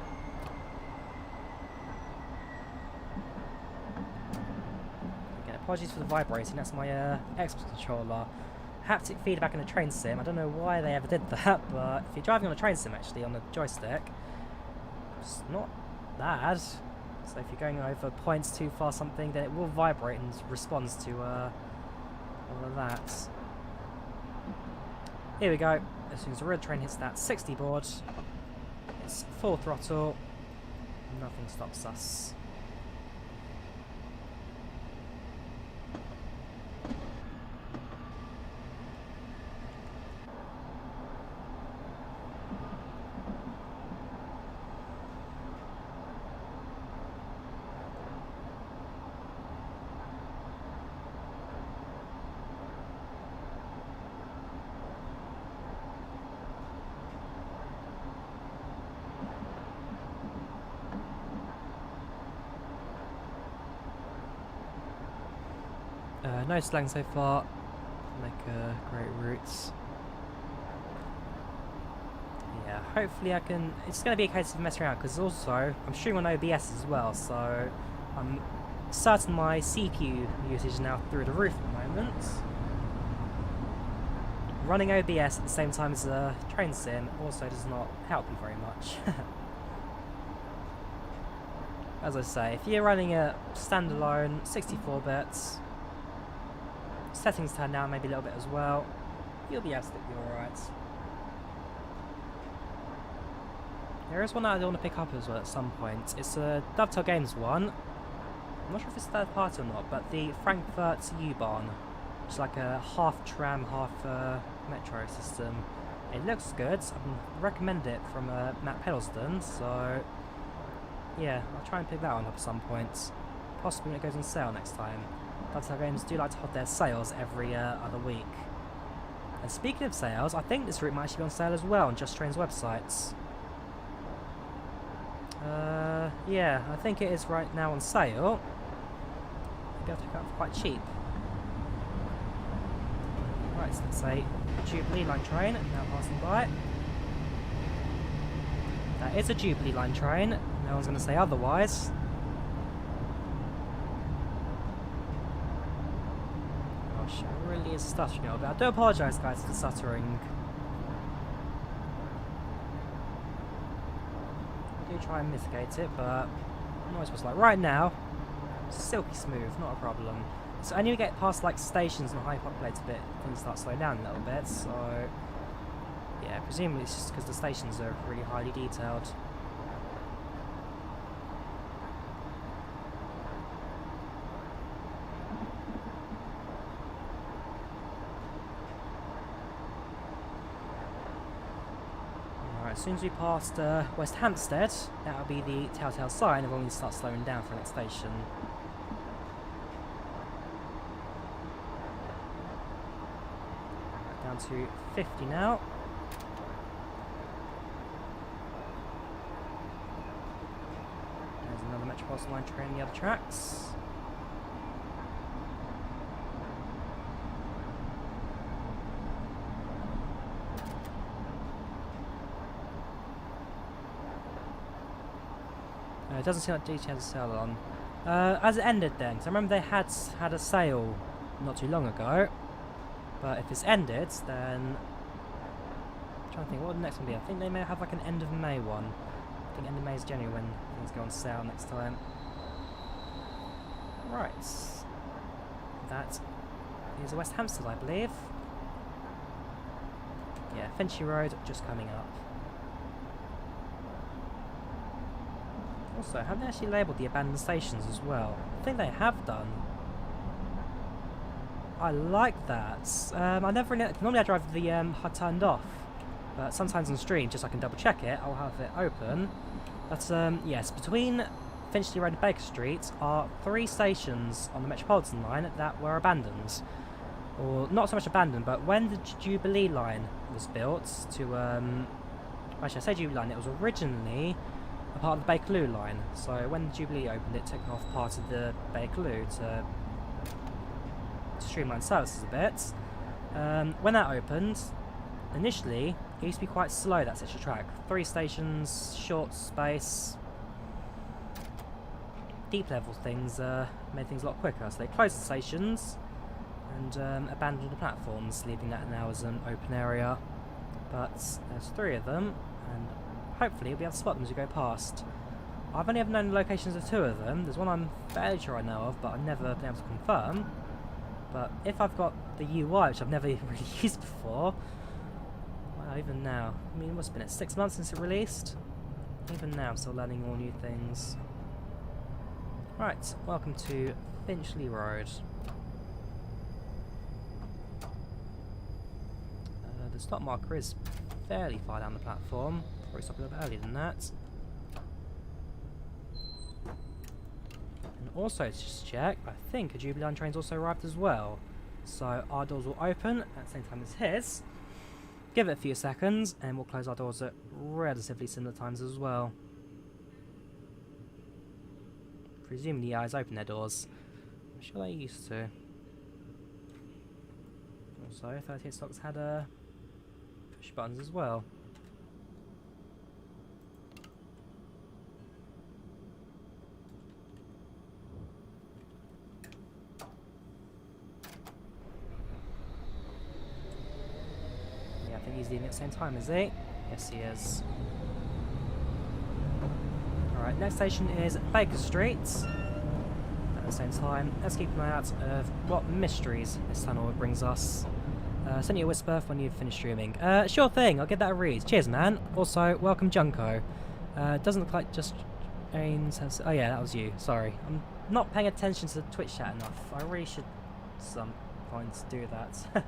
Again, apologies for the vibrating, that's my Xbox controller. Haptic feedback in a train sim, I don't know why they ever did that, but if you're driving on a train sim actually, on the joystick, it's not bad. So if you're going over points too far something, then it will vibrate and responds to all of that. Here we go. As soon as the real train hits that 60 board, it's full throttle. Nothing stops us. No slang so far. Make great routes. Yeah, hopefully I can... It's going to be a case of messing around, because also I'm streaming on OBS as well, so I'm certain my CPU usage is now through the roof at the moment. Running OBS at the same time as a train sim also does not help you very much. As I say, if you're running a standalone 64 bits, settings turned down maybe a little bit as well, you'll be absolutely alright. There is one that I want to pick up as well at some point. It's a Dovetail Games one. I'm not sure if it's third party or not, but the Frankfurt U-Bahn. It's like a half tram, half metro system. It looks good. I recommend it from Matt Pedalston, so yeah, I'll try and pick that one up at some point. Possibly when it goes on sale next time. Dovetail Games do like to hold their sales every other week. And speaking of sales, I think this route might actually be on sale as well on Just Train's websites. Yeah, I think it is right now on sale. Maybe I'll pick it up for quite cheap. Right, so let's say Jubilee Line train now passing by. That is a Jubilee Line train. No one's going to say otherwise. Gosh, it really is stuttering a little bit. I do apologise, guys, for the stuttering. I do try and mitigate it, but I'm not supposed to. Like right now, silky smooth, not a problem. So only we get past like stations and high populated bit, things start slowing down a little bit. So yeah, presumably it's just because the stations are really highly detailed. Alright, as soon as we passed West Hampstead, that'll be the telltale sign of when we start slowing down for the next station. Down to 50 now. There's another Metropolitan Line train on the other tracks. It doesn't seem like DT has a sale on. As it ended then, because I remember they had a sale not too long ago. But if it's ended, then I'm trying to think what would the next one be. I think they may have like an end of May one. I think end of May is January when things go on sale next time. Right. That is West Hampstead, I believe. Yeah, Finchley Road just coming up. Also, have they actually labelled the abandoned stations as well? I think they have done. I like that. I never really, normally I drive the HUD turned off, but sometimes on stream, just so I can double check it, I'll have it open. But yes, between Finchley Road and Baker Street are 3 stations on the Metropolitan Line that were abandoned. Or not so much abandoned, but when the Jubilee Line was built to, actually I say Jubilee Line, it was originally a part of the Bakerloo line. So when the Jubilee opened, it took off part of the Bakerloo to streamline services a bit. When that opened, initially it used to be quite slow, that section of track. 3 stations, short space, deep level things made things a lot quicker. So they closed the stations and abandoned the platforms, leaving that now as an open area. But there's 3 of them, and hopefully you'll be able to spot them as you go past. I've only ever known the locations of 2 of them. There's one I'm fairly sure I know of, but I've never been able to confirm. But if I've got the UI, which I've never really used before, well, even now, I mean, what's been it, 6 months since it released? Even now, I'm still learning all new things. Right, welcome to Finchley Road. The stop marker is fairly far down the platform. Probably stop a little bit earlier than that. And also, to just check, I think a Jubilee Line train's also arrived as well. So our doors will open at the same time as his. Give it a few seconds, and we'll close our doors at relatively similar times as well. Presumably, the eyes open their doors. I'm sure they used to. Also, 38 stocks had push buttons as well. Yeah, I think he's leaving at the same time, is he? Yes, he is. Alright, next station is Baker Street. At the same time, let's keep an eye out of what mysteries this tunnel brings us. Send you a whisper when you've finished streaming. Sure thing, I'll give that a read. Cheers, man. Also, welcome, Junko. Doesn't look like just James has... Oh yeah, that was you. Sorry. I'm not paying attention to the Twitch chat enough. I really should at some point do that.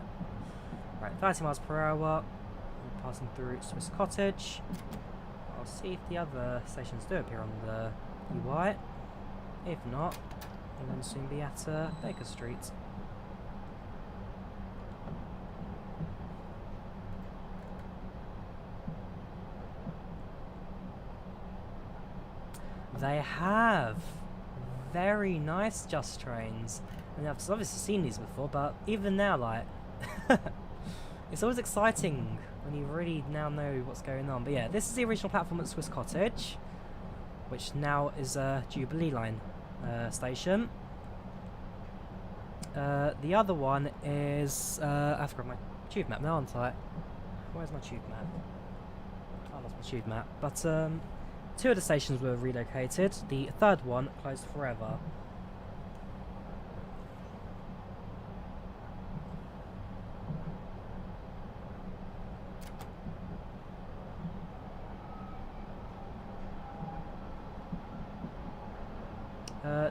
Right, 30 miles per hour. We're passing through Swiss Cottage. I'll see if the other stations do appear on the UI. If not, we'll then soon be at Baker Street. They have very nice Just trains. And I've obviously seen these before, but even now, like, it's always exciting when you really now know what's going on. But yeah, this is the original platform at Swiss Cottage, which now is a Jubilee Line station. The other one is I've got my tube map now, aren't I? Where's my tube map? I lost my tube map. But two of the stations were relocated. The third one closed forever.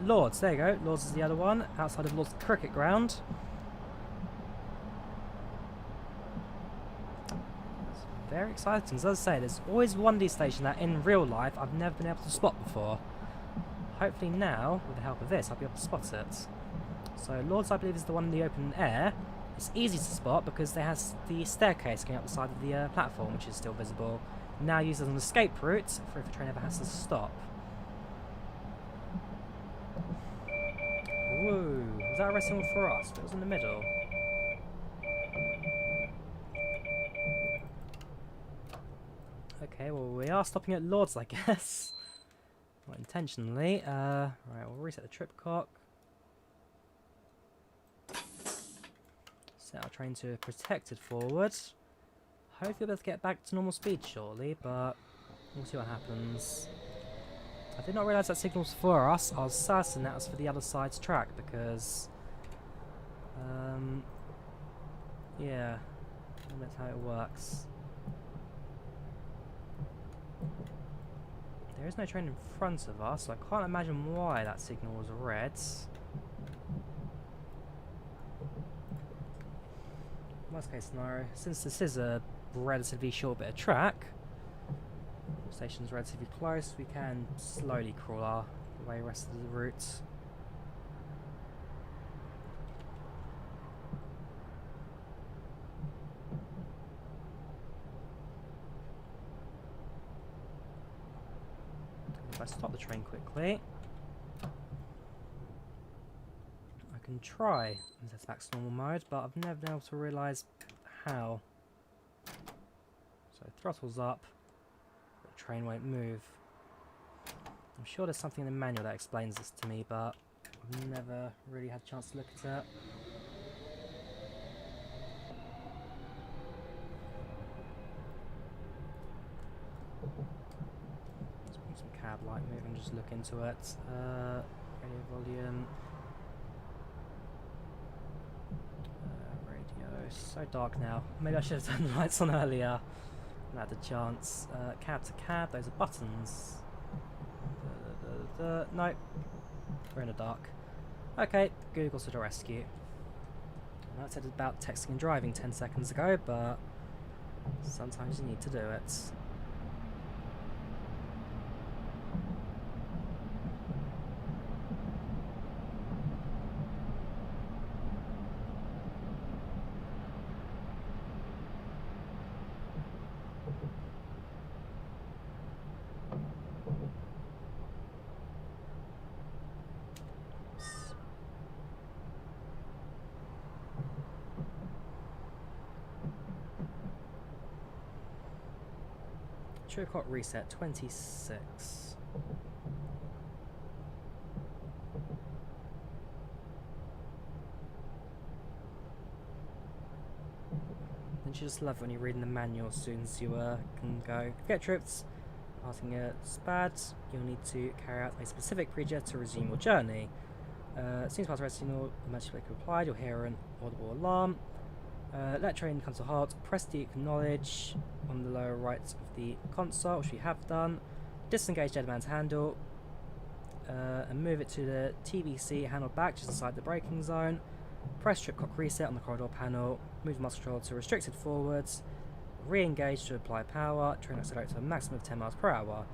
Lords, there you go. Lords is the other one, outside of Lords Cricket Ground. It's very exciting. As I say, there's always one of these stations that in real life I've never been able to spot before. Hopefully now, with the help of this, I'll be able to spot it. So Lords, I believe, is the one in the open air. It's easy to spot because it has the staircase going up the side of the platform, which is still visible. Now used as an escape route for if a train ever has to stop. Whoa, was that a red signal for us? But it was in the middle. Okay, well we are stopping at Lords, I guess. Not intentionally. Right, we'll reset the trip clock. Set our train to protected forward. Hopefully we'll be able to get back to normal speed shortly, but we'll see what happens. I did not realise that signal's for us. I was certain that was for the other side's track because, yeah, that's how it works. There is no train in front of us, so I can't imagine why that signal was red. Worst case scenario, since this is a relatively short bit of track, station's relatively close, we can slowly crawl our way rest of the route. If I stop the train quickly, I can try and set it back to normal mode, but I've never been able to realise how. So throttle's up. Train won't move. I'm sure there's something in the manual that explains this to me, but I've never really had a chance to look at it. Let's bring some cab light move and just look into it. Radio volume. Radio. So dark now. Maybe I should have turned the lights on earlier. I had the chance. Cab to cab, those are buttons. Nope. We're in the dark. Okay, Google's to the rescue. I know I said about texting and driving 10 seconds ago, but sometimes you need to do it. Trip clock reset 26. Don't you just love it when you're reading the manual as soon as you can go? Get trips. Passing a SPAD, you'll need to carry out a specific procedure to resume your journey. As soon as past rest signal, automatically applied, you'll hear an audible alarm. Let train come to halt, press the acknowledge on the lower right of the console, which we have done. Disengage dead man's handle and move it to the TBC handle back just inside the braking zone. Press trip clock reset on the corridor panel, move the muscle control to restricted forwards. Re-engage to apply power, train accelerate to a maximum of 10 miles per hour.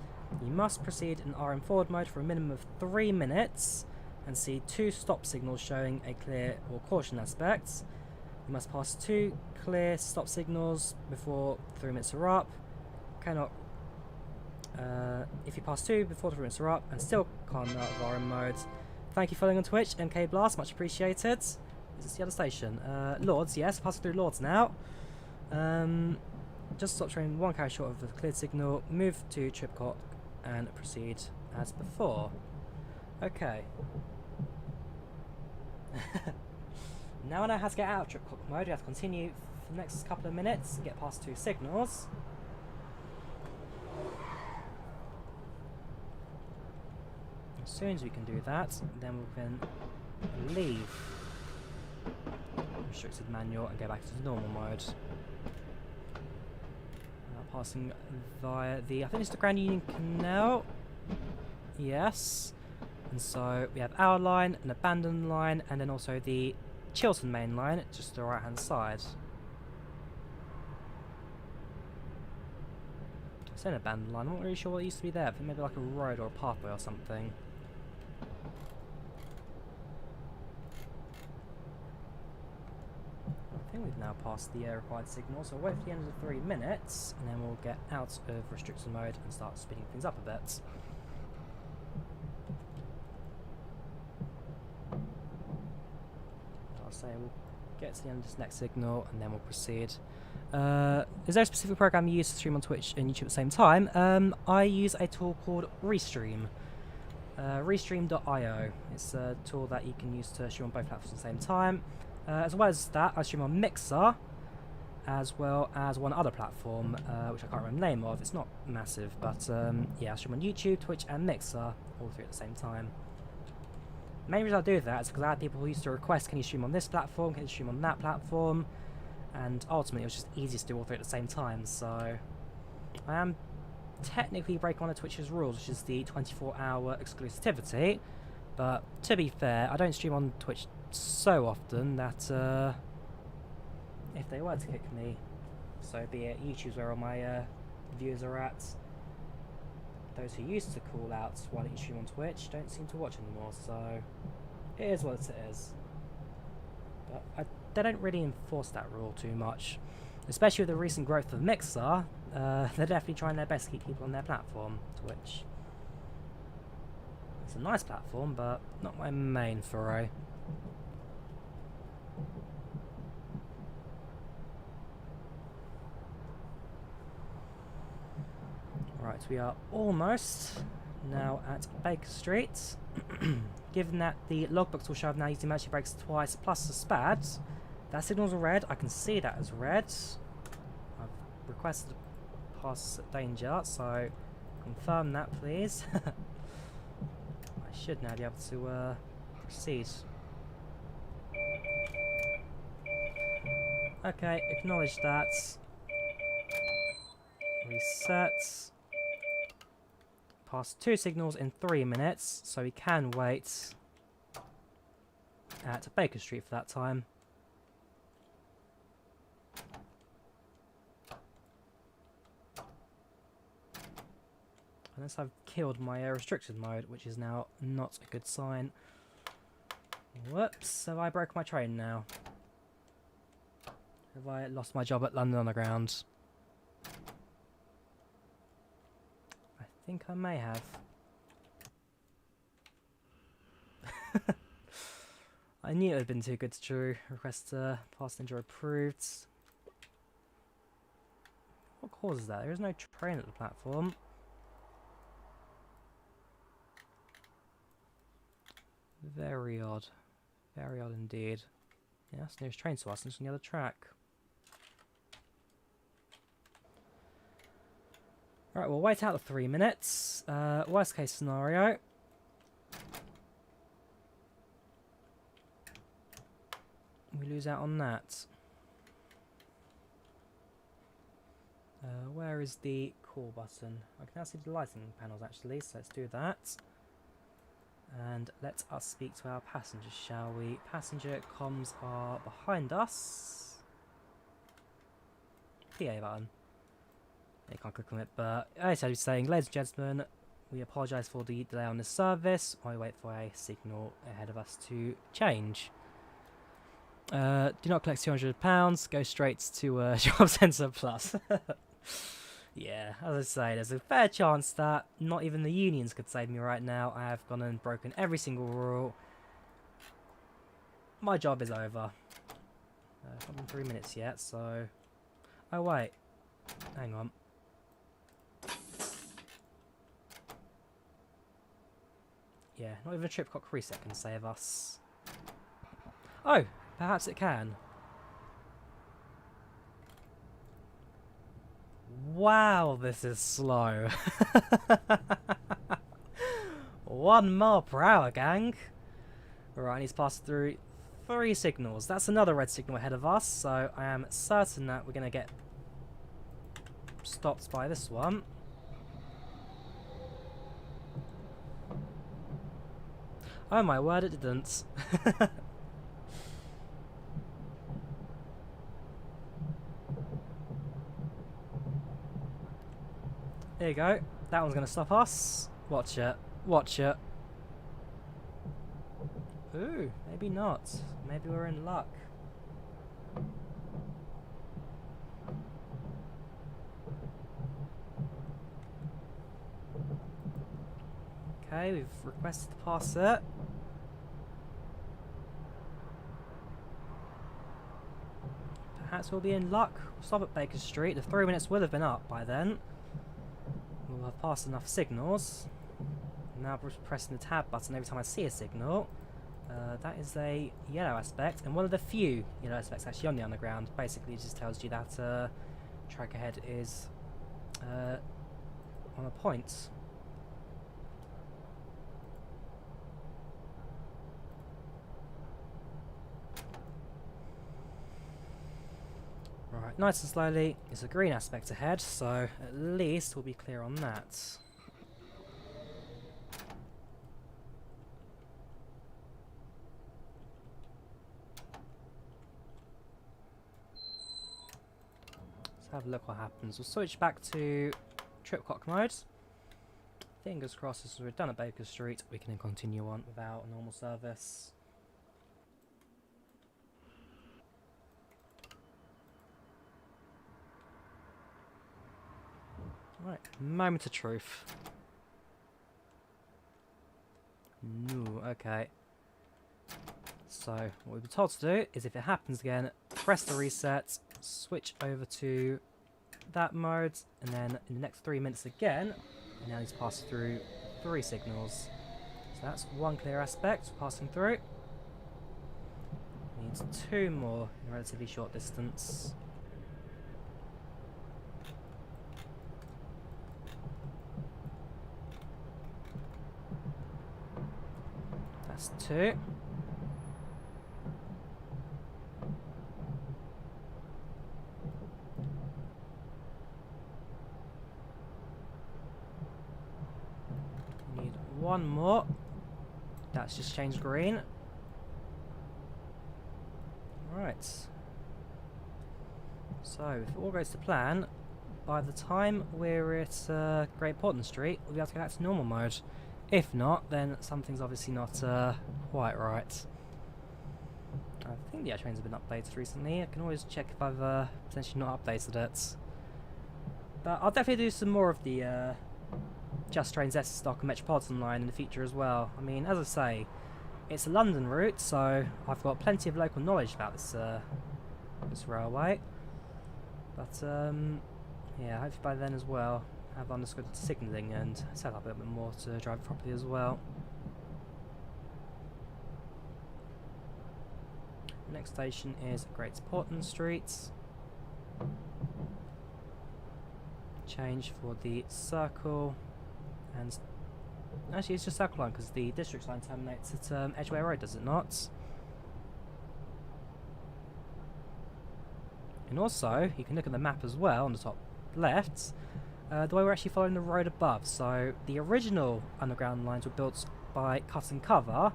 You must proceed in RM forward mode for a minimum of 3 minutes and see 2 stop signals showing a clear or caution aspect. You must pass 2 clear stop signals before 3 minutes are up. Cannot, if you pass 2 before 3 minutes are up and still can't out of RM mode. Thank you for following on Twitch, MK Blast, much appreciated. Is this the other station? Lords, yes, passing through Lords now. Just stop train 1 carriage short of the cleared signal, move to trip clock and proceed as before. Okay. Now I know how to get out of trip clock mode. We have to continue for the next couple of minutes and get past 2 signals. As soon as we can do that, then we can leave restricted manual and go back to normal mode. Passing via the, I think it's the Grand Union Canal. Yes. And so we have our line, an abandoned line, and then also the Chiltern main line, just the right hand side. It's an abandoned line, I'm not really sure what used to be there, but maybe like a road or a pathway or something. I think we've now passed the required signal, so we'll wait for the end of the 3 minutes, and then we'll get out of restricted mode and start speeding things up a bit. I'll say we'll get to the end of this next signal, and then we'll proceed. Is there a specific program you use to stream on Twitch and YouTube at the same time? I use a tool called Restream. Restream.io. It's a tool that you can use to stream on both platforms at the same time. As well as that, I stream on Mixer, as well as one other platform, which I can't remember the name of. It's not massive, but yeah, I stream on YouTube, Twitch, and Mixer, all 3 at the same time. The main reason I do that is because I had people who used to request, can you stream on this platform, can you stream on that platform, and ultimately it was just easiest to do all 3 at the same time, so I am technically breaking one of Twitch's rules, which is the 24-hour exclusivity, but to be fair, I don't stream on Twitch so often that if they were to kick me, so be it YouTube's where all my viewers are at, those who used to call out why don't you stream on Twitch don't seem to watch anymore, so it is what it is. But they don't really enforce that rule too much, especially with the recent growth of Mixer. They're definitely trying their best to keep people on their platform, Twitch. It's a nice platform, but not my main foray. Right, we are almost now at Baker Street. Given that the logbooks will show I've now used emergency brakes twice plus the SPAD, that signal's red, I can see that as red. I've requested to pass danger, so confirm that please. I should now be able to proceed. Okay, acknowledge that. Reset. Pass 2 signals in 3 minutes, so we can wait at Baker Street for that time. Unless I've killed my restricted mode, which is now not a good sign. Whoops, have I broke my train now? Have I lost my job at London Underground? I think I may have. I knew it would have been too good to true. Request passenger approved. What causes that? There is no train at the platform. Very odd. Very odd indeed. Yeah, that's the nearest train to us, and it's on the other track. Right, we'll wait out the 3 minutes. Worst case scenario. We lose out on that. Where is the call button? I can now see the lighting panels actually, so let's do that. And let us speak to our passengers, shall we? Passenger comms are behind us. PA button. You can't click on it, but as I was saying, ladies and gentlemen, we apologise for the delay on this service while we wait for a signal ahead of us to change. Do not collect £200, go straight to Job Centre Plus. Yeah, as I say, there's a fair chance that not even the unions could save me right now. I have gone and broken every single rule. My job is over. It's not been 3 minutes yet, so... Oh wait, hang on. Yeah, not even a trip clock reset can save us. Oh, perhaps it can. Wow, this is slow. 1 mile per hour, gang. Right, he's passed through 3 signals. That's another red signal ahead of us, so I am certain that we're going to get stopped by this one. Oh my word, it didn't. There you go. That one's going to stop us. Watch it. Watch it. Ooh, maybe not. Maybe we're in luck. Okay, we've requested to pass it. Perhaps we'll be in luck. We'll stop at Baker Street. The 3 minutes will have been up by then. We'll have passed enough signals. Now we're pressing the tab button every time I see a signal. That is a yellow aspect, and one of the few yellow aspects actually on the underground. Basically, it just tells you that track ahead is on a point. Right, nice and slowly. It's a green aspect ahead, so at least we'll be clear on that. Let's have a look what happens. We'll switch back to trip clock mode. Fingers crossed as we're done at Baker Street, we can then continue on without a normal service. Right, moment of truth. No, okay. So, what we've been told to do is if it happens again, press the reset, switch over to that mode, and then in the next 3 minutes again, and now he's passed through 3 signals. So that's 1 clear aspect passing through. Needs 2 more in a relatively short distance. That's 2. Need 1 more. That's just changed green. Right. So, if it all goes to plan, by the time we're at Great Portland Street, we'll be able to go back to normal mode. If not, then something's obviously not quite right. I think the trains have been updated recently. I can always check if I've potentially not updated it. But I'll definitely do some more of the Just Trains S stock and Metropolitan Line in the future as well. I mean, as I say, it's a London route, so I've got plenty of local knowledge about this this railway. But Yeah, hopefully by then as well, have understood signalling and set up a bit more to drive properly as well. Next station is Great Portland Street. Change for the circle, and actually it's just circle line because the district line terminates at Edgware Road, does it not? And also, you can look at the map as well on the top left, the way we're actually following the road above. So the original underground lines were built by cut and cover.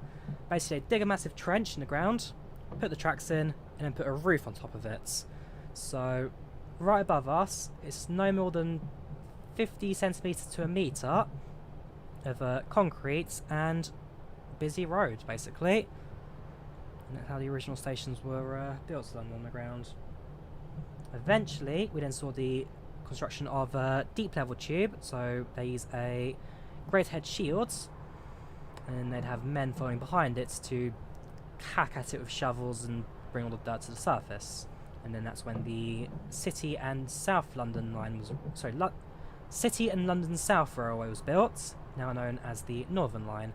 Basically, they dig a massive trench in the ground, put the tracks in, and then put a roof on top of it. So right above us, it's no more than 50 centimetres to a metre of concrete and busy road, basically. And that's how the original stations were built on the underground. Eventually, we then saw the construction of a deep level tube, so they use a great head shields, and they'd have men following behind it to hack at it with shovels and bring all the dirt to the surface. And then that's when the City and South London line was, sorry, City and London South Railway was built, now known as the Northern Line,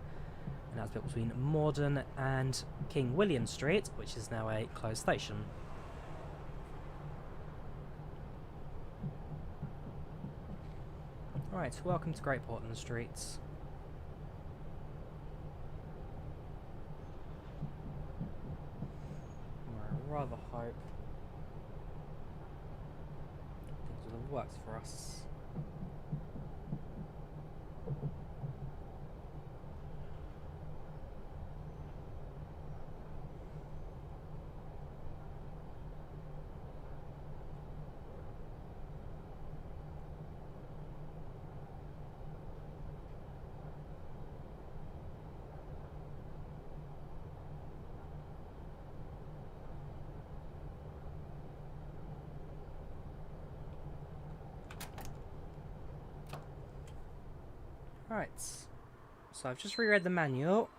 and that was built between Morden and King William Street, which is now a closed station. Right, welcome to Great Portland Street. I rather hope things will have worked for us. Right, so I've just reread the manual,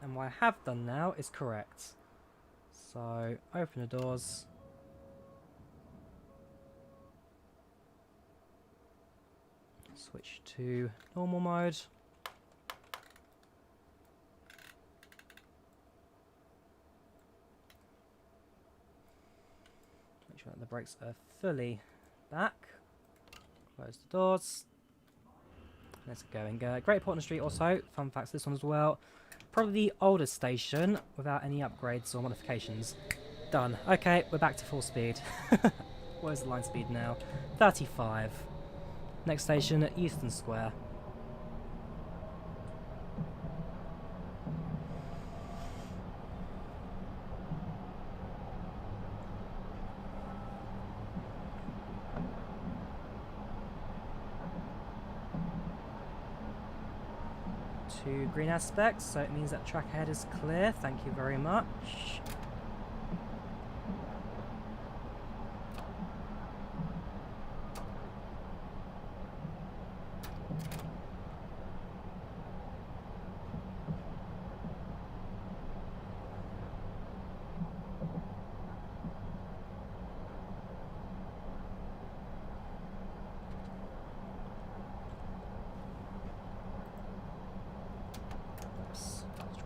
and what I have done now is correct. So, open the doors. Switch to normal mode. Make sure that the brakes are fully back. Close the doors. Let's get going. Great Portland Street also, fun facts this one as well. Probably the oldest station without any upgrades or modifications. Done. Okay, we're back to full speed. Where's the line speed now? 35. Next station at Easton Square. Two green aspects, so it means that track ahead is clear. Thank you very much.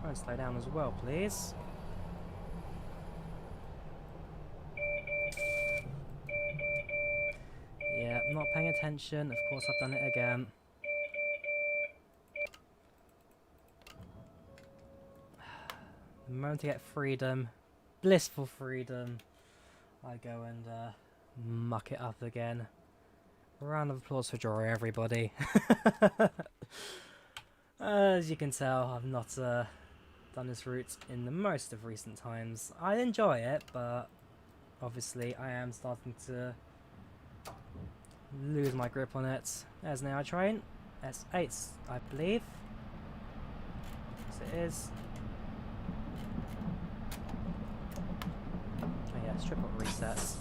Try and slow down as well, please. Yeah, I'm not paying attention. Of course, I've done it again. The moment to get freedom, blissful freedom, I go and muck it up again. A round of applause for Drawyah, everybody. As you can tell, I've not done this route in the most of recent times. I enjoy it, but obviously I am starting to lose my grip on it. There's an AI train, S8, I believe. Yes, it is. Oh yeah, strip up resets.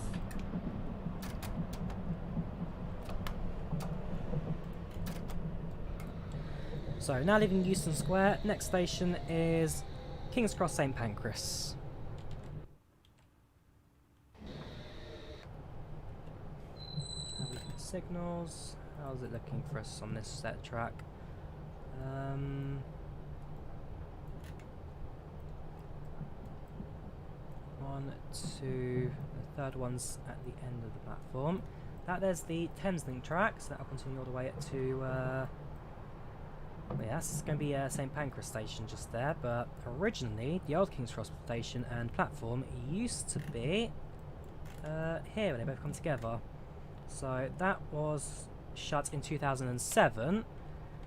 So, now leaving Easton Square, next station is King's Cross St Pancras. Have we signals. How's it looking for us on this set track? 1, 2. The third one's at the end of the platform. There's the Thameslink track, so that'll continue all the way to. Well, yeah, that's going to be St Pancras station just there, but originally the old King's Cross station and platform used to be here when they both come together. So that was shut in 2007.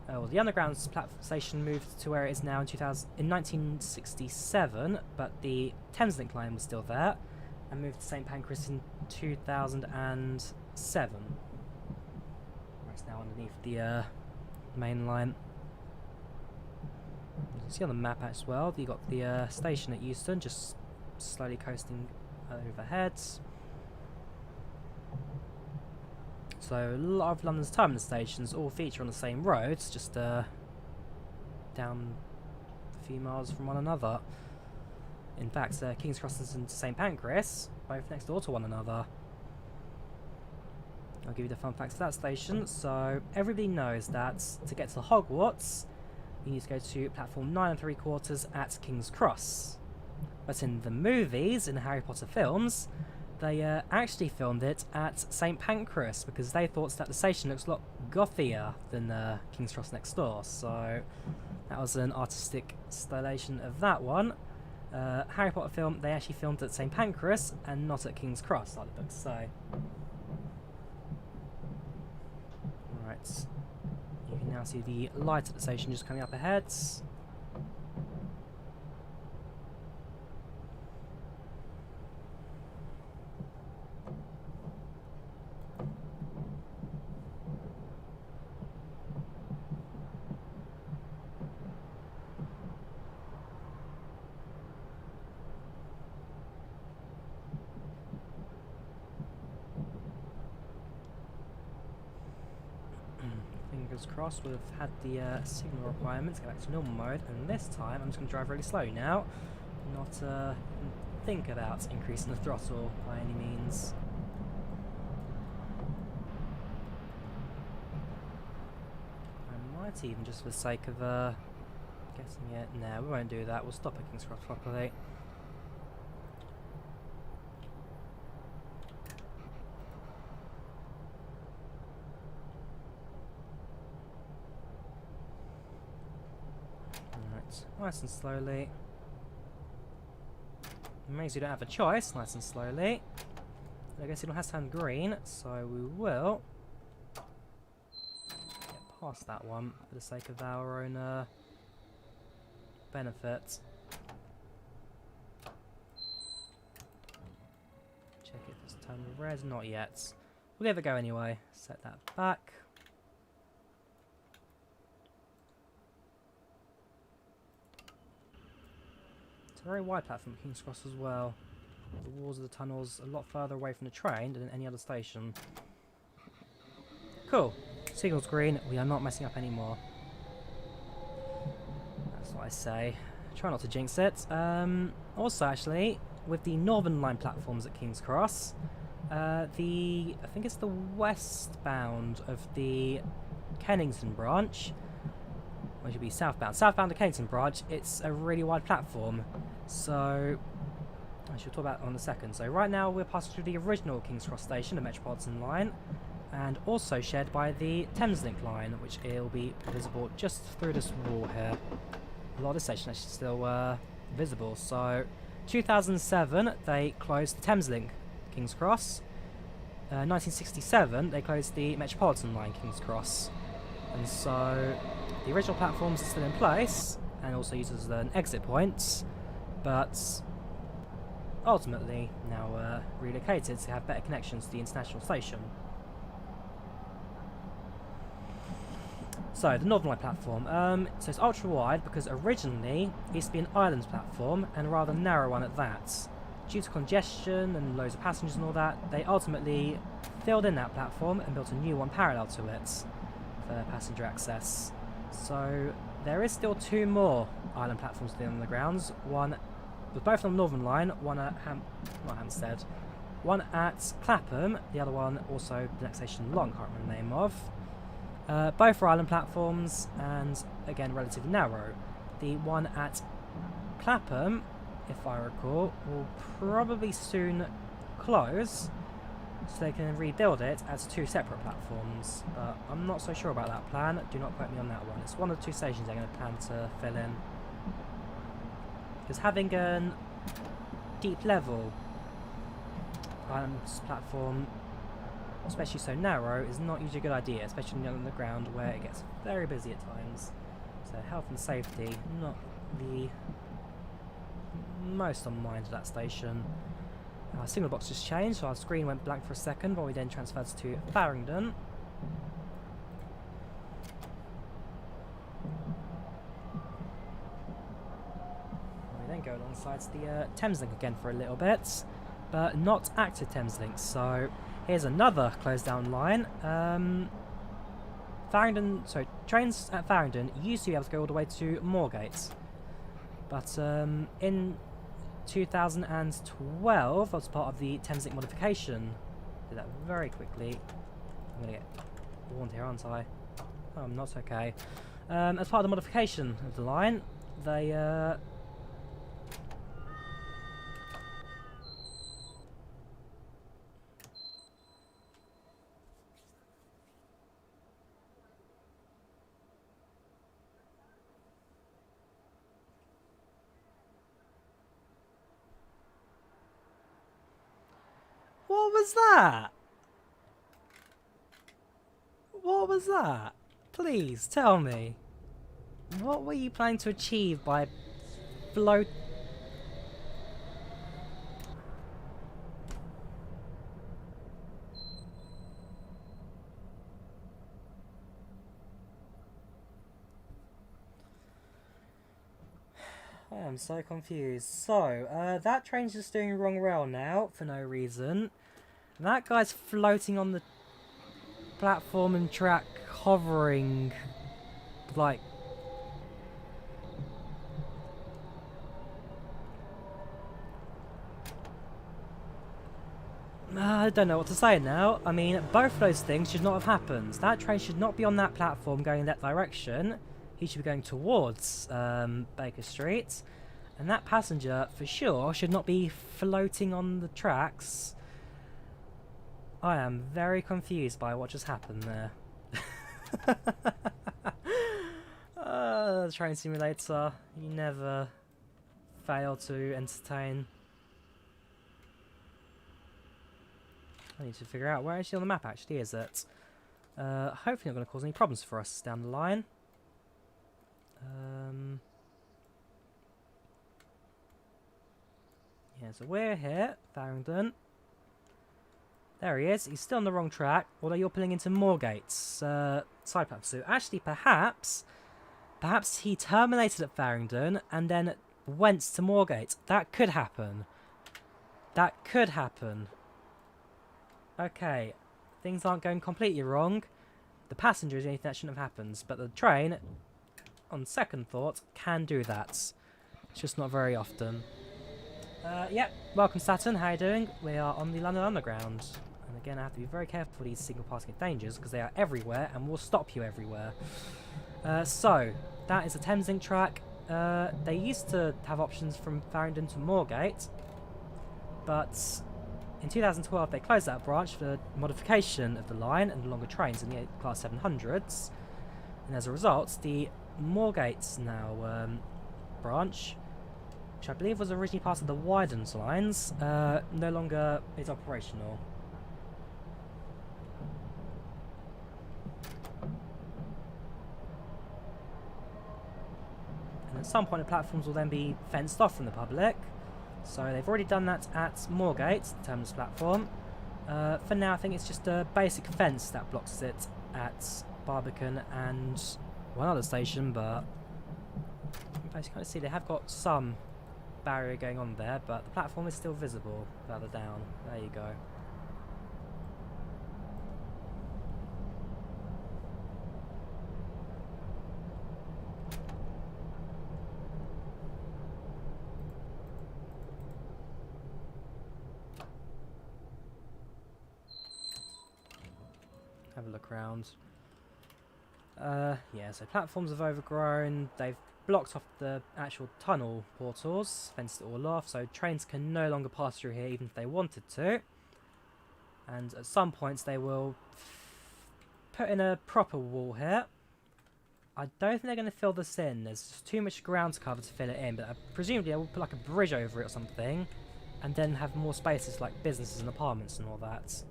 Well, the underground station moved to where it is now in 1967, but the Thameslink line was still there and moved to St Pancras in 2007. It's now underneath the main line. You can see on the map as well, you got the station at Euston just slowly coasting overhead. So a lot of London's terminus stations all feature on the same roads, just down a few miles from one another. In fact, King's Cross and St Pancras, both next door to one another. I'll give you the fun facts of that station. So everybody knows that to get to Hogwarts, you need to go to platform 9 3/4 at King's Cross. But in the movies, in the Harry Potter films, they actually filmed it at St Pancras because they thought that the station looks a lot gothier than King's Cross next door. So that was an artistic installation of that one. Harry Potter film, they actually filmed at St Pancras and not at King's Cross, like the books say. Right, you can now see the light at the station just coming up ahead. Fingers crossed we've had the signal requirements go back to normal mode, and this time I'm just going to drive really slow now, not think about increasing the throttle by any means. I might even, just for the sake of getting it, no, we won't do that, we'll stop at King's Cross properly. Nice and slowly. It means you don't have a choice, nice and slowly. I guess it has to turn green, so we will get past that one for the sake of our own benefit. Check if it's turned red, not yet. We'll give it a go anyway. Set that back. Very wide platform at King's Cross as well. The walls of the tunnels a lot further away from the train than any other station. Cool. Signal's green. We are not messing up anymore. That's what I say. Try not to jinx it. Also, actually, with the Northern Line platforms at King's Cross, I think it's the westbound of the Kennington branch. Or it should be southbound. Southbound to Kennington branch, it's a really wide platform. So, I should talk about that in a second. So right now we're passing through the original King's Cross station, the Metropolitan Line, and also shared by the Thameslink line, which will be visible just through this wall here. A lot of the station is still visible. So, 2007 they closed the Thameslink King's Cross. 1967 they closed the Metropolitan Line King's Cross, and so the original platforms are still in place and also used as an exit point, but ultimately now relocated to have better connections to the international station. So, the Northern Line platform, so it's ultra wide because originally it used to be an island platform, and a rather narrow one at that. Due to congestion and loads of passengers and all that, they ultimately filled in that platform and built a new one parallel to it for passenger access. So there is still 2 more island platforms on the grounds. One, with both on the Northern Line, one at not Hampstead, one at Clapham, the other one also the next station along, can't remember the name of. Both are island platforms and again relatively narrow. The one at Clapham, if I recall, will probably soon close so they can rebuild it as two separate platforms, but I'm not so sure about that plan. Do not quote me on that one. It's one of the two stations they're going to plan to fill in, because having a deep level island platform, especially so narrow, is not usually a good idea, especially on the ground where it gets very busy at times. So health and safety, not the most on mind at that station. Our signal box just changed, so our screen went blank for a second while we then transferred to Farringdon. We then go alongside the Thameslink again for a little bit, but not active Thameslink. So here's another closed down line. Farringdon, so trains at Farringdon used to be able to go all the way to Moorgate, but in 2012, as part of the Thameslink modification, did that very quickly. I'm gonna get warned here, aren't I? Oh, I'm not okay. As part of the modification of the line, they what was that? What was that? Please tell me. What were you planning to achieve by float? I am so confused. So, that train's just doing wrong rail now for no reason. That guy's floating on the platform and track, hovering like... I don't know what to say now. I mean, both of those things should not have happened. That train should not be on that platform going in that direction. He should be going towards Baker Street. And that passenger, for sure, should not be floating on the tracks. I am very confused by what just happened there. Train simulator, you never fail to entertain. I need to figure out where actually on the map actually is it. Hopefully not going to cause any problems for us down the line. Yeah, so we're here, Farringdon. There he is. He's still on the wrong track, although you're pulling into Moorgate's side platform. So actually, perhaps he terminated at Farringdon and then went to Moorgate. That could happen. That could happen. Okay, things aren't going completely wrong. The passenger is anything that shouldn't have happened, but the train, on second thought, can do that. It's just not very often. Yep, welcome Saturn, how are you doing? We are on the London Underground. And again, I have to be very careful for these single passing dangers, because they are everywhere and will stop you everywhere. So, that is a Thameslink track. They used to have options from Farringdon to Moorgate, but in 2012 they closed that branch for modification of the line and longer trains in the Class 700s. And as a result, the Moorgate's now branch, which I believe was originally part of the Wydens lines, no longer is operational. And at some point the platforms will then be fenced off from the public. So they've already done that at Moorgate, the terminus platform. For now I think it's just a basic fence that blocks it at Barbican and one other station, but you can kind of see they have got some barrier going on there, but the platform is still visible further down. There you go. Have a look around. Yeah, so platforms have overgrown. They've blocked off the actual tunnel portals, fenced it all off, so trains can no longer pass through here even if they wanted to. And at some points they will put in a proper wall here. I don't think they're going to fill this in. There's just too much ground to cover to fill it in, but presumably they will put like a bridge over it or something, and then have more spaces like businesses and apartments and all that.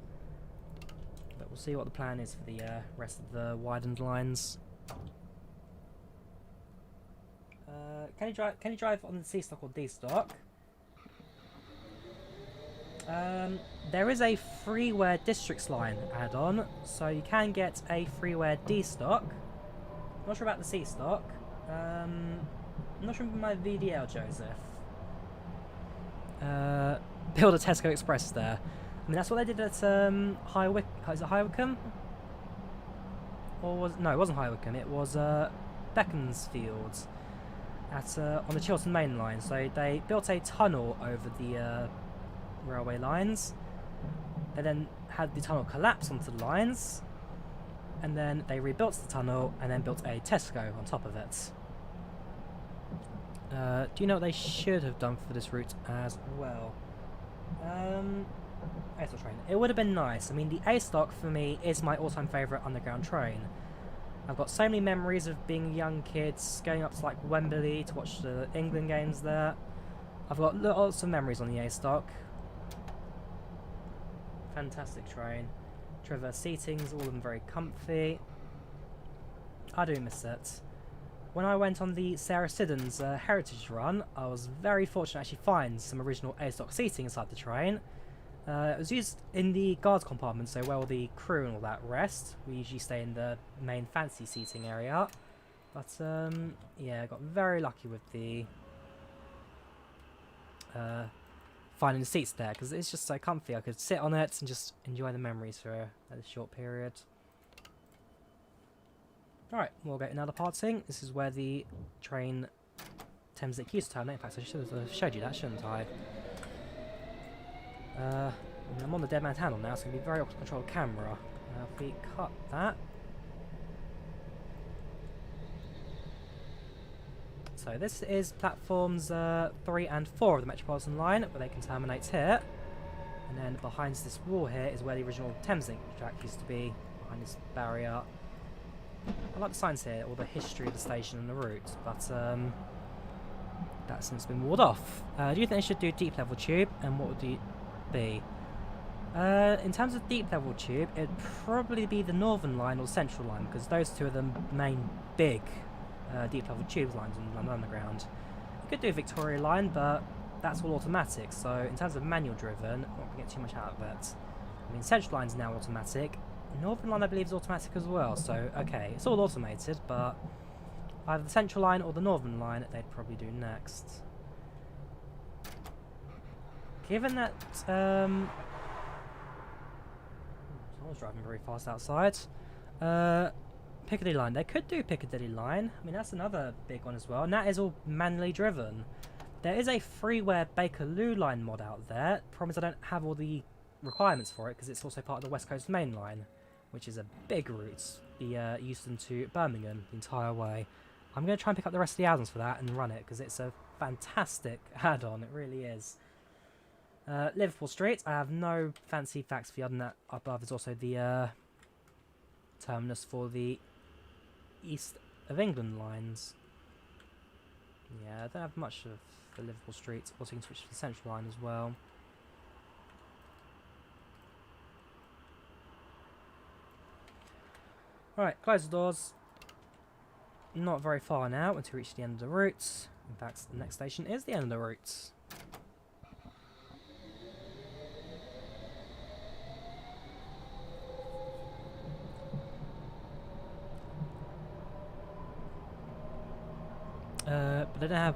But we'll see what the plan is for the rest of the widened lines. Can you drive on the C stock or D stock? There is a freeware districts line add-on, so you can get a freeware D stock. Not sure about the C stock. I'm not sure about my VDL, Joseph. Build a Tesco Express there. I mean, that's what they did at High Wycombe? Or was no, it wasn't High Wycombe. It was Beaconsfield at on the Chiltern Main Line. So they built a tunnel over the railway lines. They then had the tunnel collapse onto the lines, and then they rebuilt the tunnel and then built a Tesco on top of it. Do you know what they should have done for this route as well? A-stock train. It would have been nice. I mean, the A-stock for me is my all-time favourite underground train. I've got so many memories of being young kids, going up to like Wembley to watch the England games there. I've got lots of memories on the A-stock. Fantastic train. Traverse seatings, all of them very comfy. I do miss it. When I went on the Sarah Siddons Heritage Run, I was very fortunate to actually find some original A-stock seating inside the train. It was used in the guards compartment, so where all the crew and all that rest. We usually stay in the main fancy seating area. But yeah, I got very lucky with the finding the seats there, because it's just so comfy. I could sit on it and just enjoy the memories for a short period. Alright, we'll get another parting. This is where the train Thameslink used to terminate. In fact, I should have showed you that, shouldn't I? I'm on the dead man's handle now, so it's going to be very awkward to control the camera. If we cut that. So this is platforms 3 and 4 of the Metropolitan Line, where they can terminate here. And then behind this wall here is where the original Thameslink track used to be, behind this barrier. I like the signs here, all the history of the station and the route, but that's since been walled off. Do you think they should do deep level tube, and what would it be? In terms of deep level tube, it'd probably be the Northern Line or Central Line, because those two are the main big deep level tube lines in London Underground. You could do Victoria Line, but that's all automatic, so in terms of manual driven, not going to get too much out of it. I mean, Central Line's now automatic. Northern Line, I believe, is automatic as well, so okay, it's all automated, but either the Central Line or the Northern Line they'd probably do next. Given that someone's driving very fast outside. Piccadilly Line, they could do Piccadilly Line. I mean, that's another big one as well, and that is all manually driven. There is a freeware Bakerloo Line mod out there. Problem is I don't have all the requirements for it, because it's also part of the West Coast Main Line, which is a big route, the Euston to Birmingham, the entire way. I'm going to try and pick up the rest of the add-ons for that and run it, because it's a fantastic add-on, it really is. Liverpool Street, I have no fancy facts for you other than that above is also the terminus for the East of England lines. Yeah, I don't have much of the Liverpool Street. Also, you can switch to the Central Line as well. Alright, close the doors. Not very far now until we reach the end of the route. In fact, the next station is the end of the route. But they don't have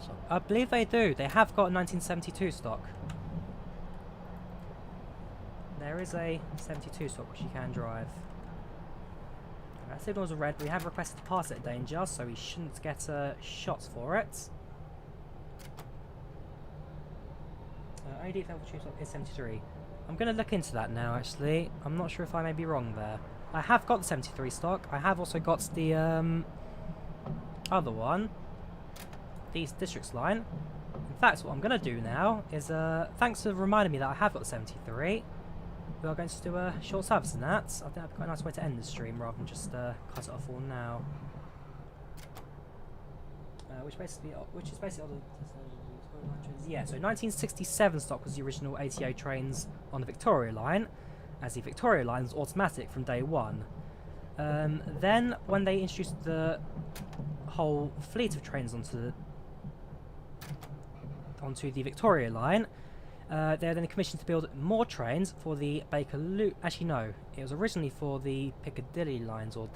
stock. I believe they do. They have got a 1972 stock. There is a 72 stock which you can drive. Our signals are red. We have requested to pass it at danger, so we shouldn't get shots for it. Only deep level tube stock is 73. I'm going to look into that now, actually. I'm not sure if I may be wrong there. I have got the 73 stock. I have also got the other one. The East Districts line. In fact, what I'm going to do now is, thanks for reminding me that I have got the 73, we are going to do a short service in that. I think that'd be quite a nice way to end the stream rather than just cut it off all now. Which is basically all the... Yeah, so 1967 stock was the original ATO trains on the Victoria line, as the Victoria line was automatic from day one. Then, when they introduced the whole fleet of trains onto the Victoria line, they were then commissioned to build more trains for the Bakerloo... Actually, no. It was originally for the Piccadilly lines, or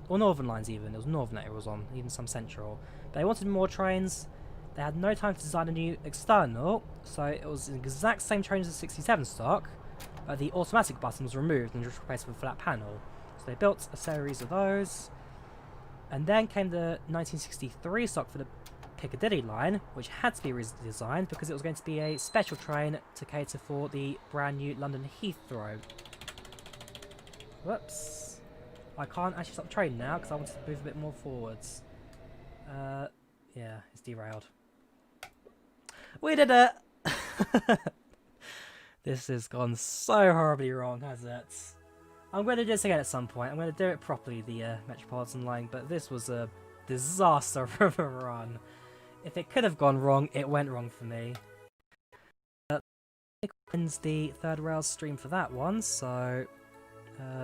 Northern lines even. It was Northern that it was on, even some Central. But they wanted more trains. They had no time to design a new external, so it was the exact same train as the 67 stock, but the automatic button was removed and just replaced with a flat panel. So they built a series of those. And then came the 1963 stock for the Piccadilly line, which had to be redesigned because it was going to be a special train to cater for the brand new London Heathrow. Whoops. I can't actually stop the train now because I wanted to move a bit more forwards. Yeah, it's derailed. We did it! This has gone so horribly wrong, hasn't it? I'm going to do this again at some point. I'm going to do it properly, the Metropolitan Line, but this was a disaster of a run. If it could have gone wrong, it went wrong for me. Ends the third rail stream for that one, so...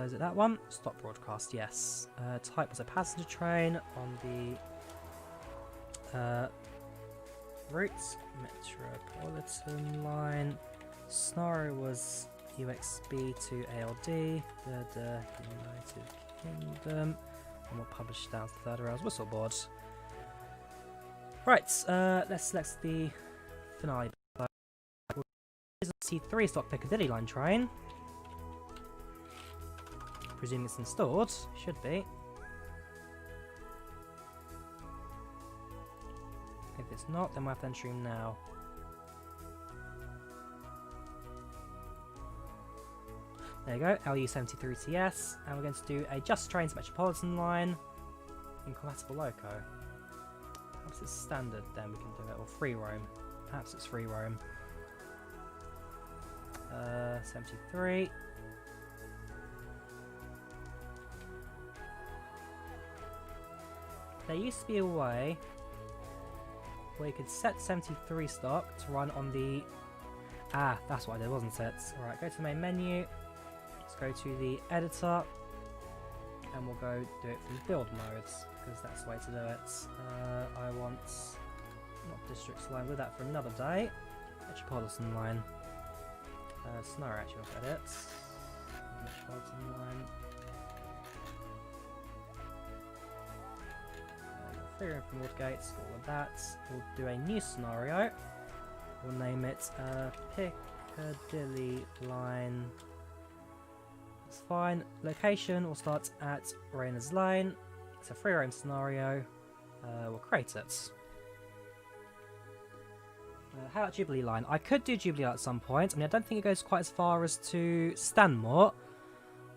is it that one? Stop broadcast, yes. Type was a passenger train on the route. Metropolitan Line. Scenario was UXB to ALD, the United Kingdom, and we'll publish down to the third rail's whistle board. Right, let's select the finale. C3 stock Piccadilly line train. Presume it's installed. Should be. If it's not, then we'll have to enter stream now. There you go, LU73TS, and we're going to do a Just Trains Metropolitan Line in compatible loco. Perhaps it's standard, then we can do it, or free roam. Perhaps it's free roam. 73. There used to be a way where you could set 73 stock to run on the... Ah, that's what I did, wasn't it? Alright, go to the main menu. Let's go to the editor. And we'll go do it from build modes, because that's the way to do it. I want... not Districts Line, we'll do that for another day. Metropolitan Line. Scenario actually will edit. Metropolitan Line. Free room from Aldgate, all of that. We'll do a new scenario. We'll name it Piccadilly Line. That's fine. Location will start at Raina's Lane. It's a free roam scenario. We'll create it. How about Jubilee Line? I could do Jubilee at some point. I mean, I don't think it goes quite as far as to Stanmore.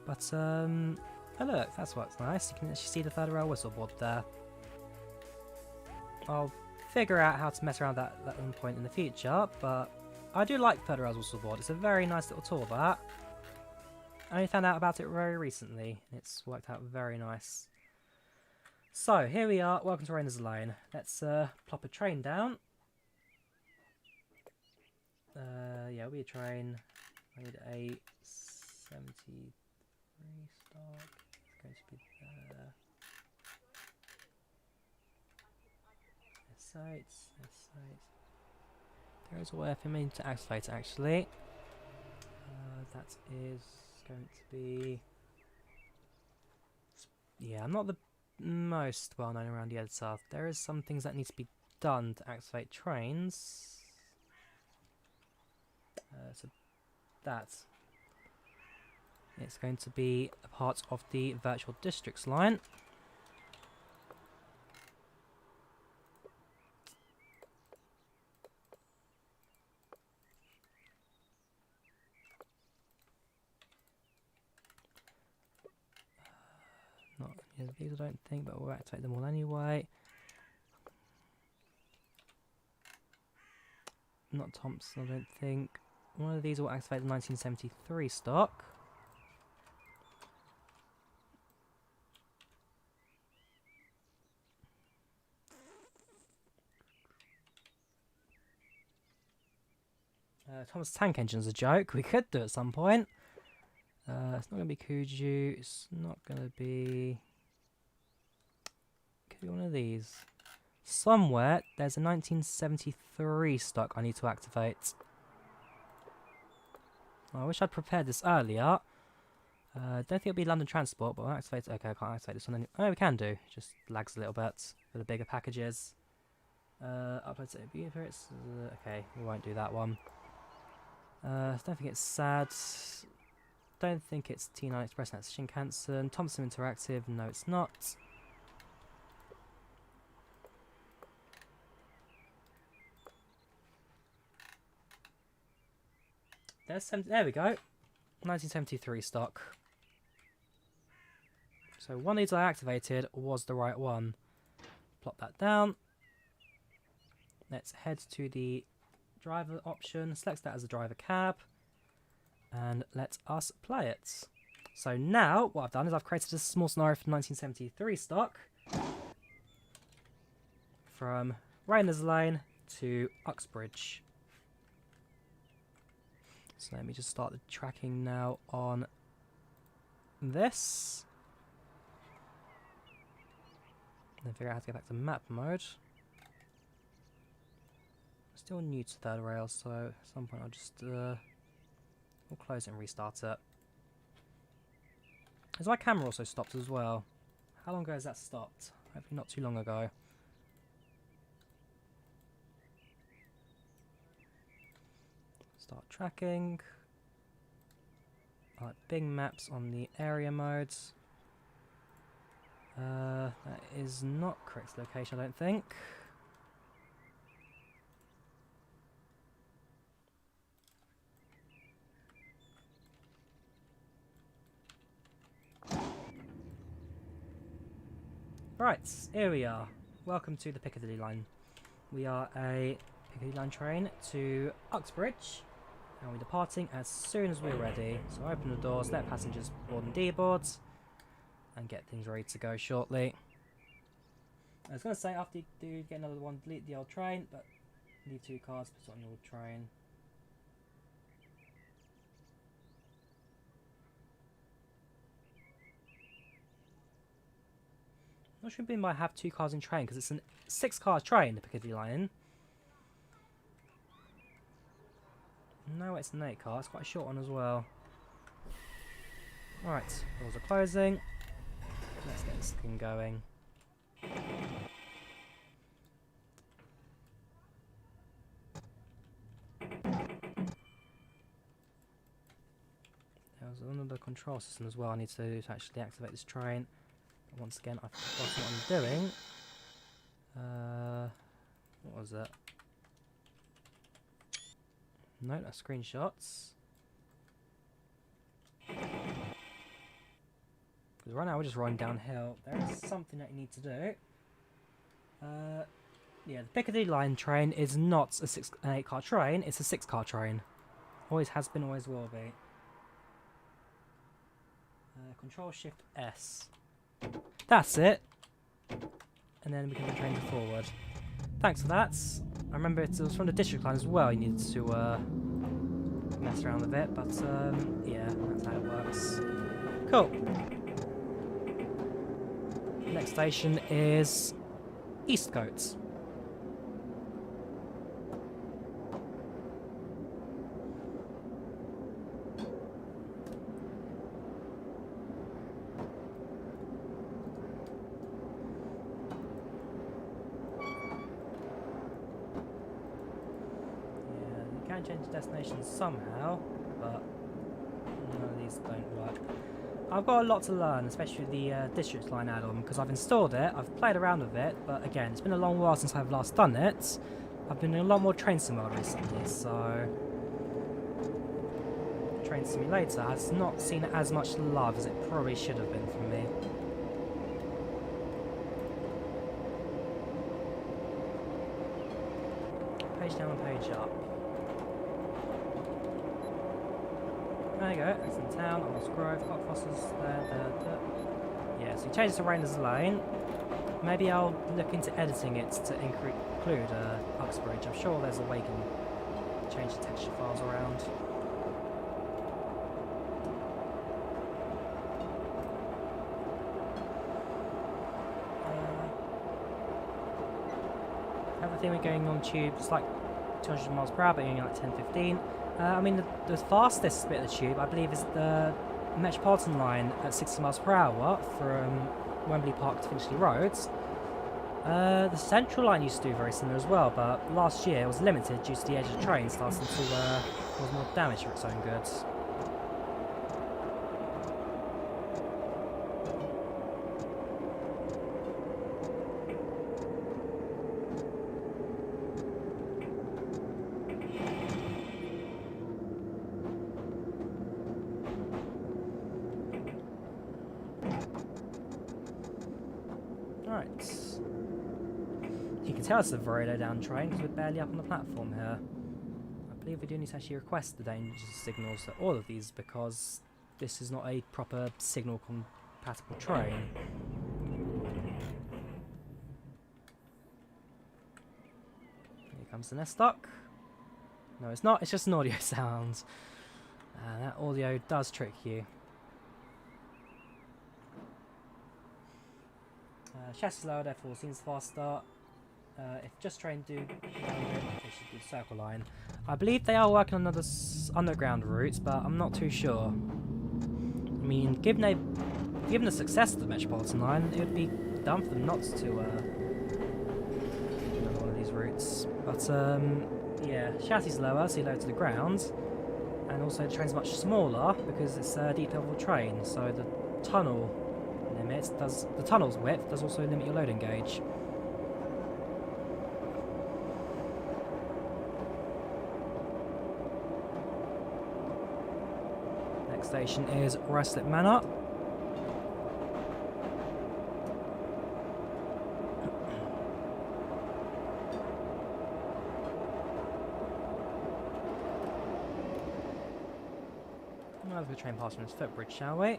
But, oh look, that's what's nice. You can actually see the third rail whistle board there. I'll figure out how to mess around that one point in the future, but I do like third rail's whistle board. It's a very nice little tool, that. I only found out about it very recently. It's worked out very nice. So, here we are. Welcome to Raina's Lane. Let's plop a train down. Yeah, it'll be a train. I need a 73 stock. It's going to be there. Sites. There is a way for me to activate it, actually. That is going to be... Yeah, I'm not the most well known around the editor. There is some things that need to be done to activate trains. So that it's going to be a part of the virtual districts line. any of these, I don't think, but we'll activate them all anyway. Not Thompson, I don't think. One of these will activate the 1973 stock. Thomas Tank Engine's a joke. We could do it at some point. It's not going to be Kuju. It's not going to be... Could be one of these. Somewhere there's a 1973 stock I need to activate. I wish I'd prepared this earlier. Don't think it'll be London Transport, but I'll activate it. Okay, I can't activate this one. Oh, we can do. It just lags a little bit for the bigger packages. Upload to it's okay, we won't do that one. Don't think it's sad. Don't think it's T9 Express. That's Shinkansen. Thompson Interactive. No, it's not. There we go. 1973 stock. So one of these I activated was the right one. Plop that down. Let's head to the driver option. Select that as a driver cab. And let us play it. So now what I've done is I've created a small scenario for 1973 stock. From Raina's Lane to Uxbridge. So let me just start the tracking now on this. And then figure out how to get back to map mode. Still new to third rail, so at some point I'll just we'll close it and restart it. Has my camera also stopped as well? How long ago has that stopped? Hopefully not too long ago. Start tracking. I like Bing Maps on the area modes. That is not correct location, I don't think. Right, here we are. Welcome to the Piccadilly line. We are a Piccadilly line train to Uxbridge, and we're departing as soon as we're ready. So open the doors, let passengers board and deboard, and get things ready to go shortly. I was going to say after you do get another one, delete the old train, but leave 2 cars, put it on your old train. Not sure if I have 2 cars in train because it's a 6-car train, the Piccadilly line. No, it's an 8-car. It's quite a short one as well. Alright, doors are closing. Let's get this thing going. There's another control system as well I need to do to actually activate this train. Once again, I've forgotten what I'm doing. What was it? No, that's screenshots. Because right now we're just riding downhill. There is something that you need to do. Yeah, the Piccadilly line train is not an 8-car train. It's a 6-car train. Always has been, always will be. Control Shift S. That's it. And then we can train forward. Thanks for that. I remember it was from the district line as well. You needed to mess around with it, but yeah, that's how it works. Cool. Next station is Eastgate. Change destination somehow, but none of these don't work. I've got a lot to learn, especially the district line add-on, because I've installed it, I've played around with it, but again, it's been a long while since I've last done it. I've been doing a lot more train sim mode recently, so Train Simulator has not seen as much love as it probably should have been from me. channel page up. There you go, it's in town, Almost Grove, Cockfosters, there. Yeah, so you change it to Raina's Lane. Maybe I'll look into editing it to include Uxbridge. I'm sure there's a way you can change the texture files around. Everything we're going on tube, it's like 200 miles per hour, but you're like 10-15. I mean, the fastest bit of the tube, I believe, is the Metropolitan Line at 60 miles per hour from Wembley Park to Finchley Road. The Central Line used to do very similar as well, but last year it was limited due to the age of the train starting to cause more damage for its own goods. Right. You can tell it's a very low down train because we're barely up on the platform here. I believe we do need to actually request the danger signals to all of these because this is not a proper signal compatible train. Here comes the nest stock. No, it's not, it's just an audio sound. That audio does trick you. Chassis lower, therefore seems faster. If just train do, they should do Circle Line. I believe they are working on other underground routes, but I'm not too sure. I mean, given the success of the Metropolitan Line, it would be dumb for them not to do one of these routes. But yeah, chassis lower, so you lower to the ground, and also the train's much smaller because it's a deep level train, so the tunnel the tunnel's width does also limit your loading gauge. Next station is Ruislip Manor. We'll have a train past from this footbridge, shall we?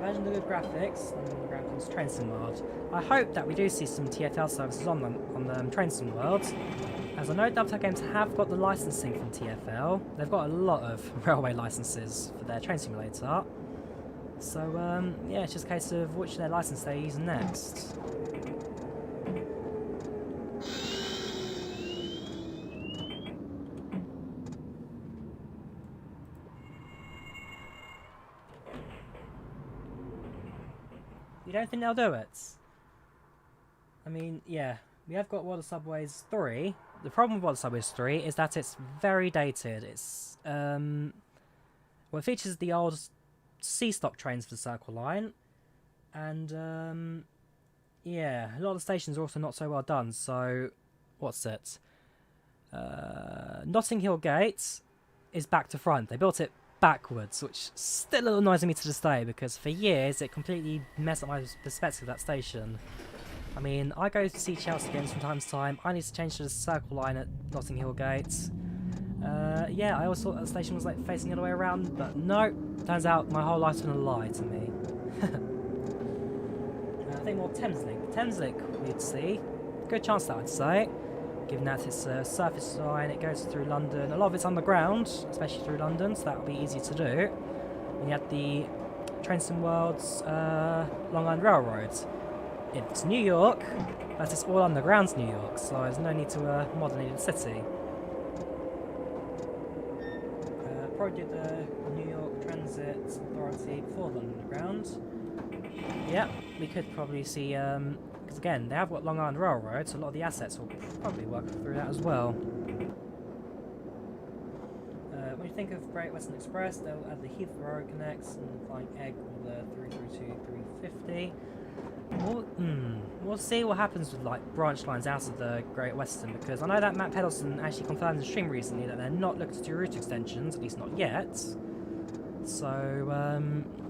Imagine the good graphics on the ground comes Trainsim World. I hope that we do see some TFL services on the Trainsim World, as I know Dovetail Games have got the licensing from TFL. They've got a lot of railway licenses for their train simulator. So yeah, it's just a case of which of their license they're using next. You don't think they'll do it? I mean, yeah, we have got Water Subways 3. The problem with Water Subways 3 is that it's very dated. It's, well, it features the old C-stop trains for the Circle Line. And, yeah, a lot of the stations are also not so well done. So, what's it? Notting Hill Gate is back to front. They built it backwards, which still annoys me to this day because for years it completely messed up my perspective of that station. I mean, I go to see Chelsea games from time to time. I need to change to the Circle Line at Notting Hill Gate. Yeah, I always thought that station was like facing the other way around, but no, turns out my whole life's been a lie to me. I think more Thameslink. Thameslink we'd see. Good chance that I'd say. Given that it's a surface line, it goes through London. A lot of it's underground, especially through London, so that would be easy to do. And you have the Trainsim World's Long Island Railroad. It's New York, but it's all underground New York, so there's no need to modernise the city. Probably did the New York Transit Authority before the underground. Yeah, we could probably see, because again, they have got Long Island Railroad, so a lot of the assets will probably work through that as well. What do you think of Great Western Express, they'll add the Heathrow connects and Flying Egg or the 332, 350. We'll see what happens with like branch lines out of the Great Western, because I know that Matt Pedalson actually confirmed in the stream recently that they're not looking to do route extensions, at least not yet. So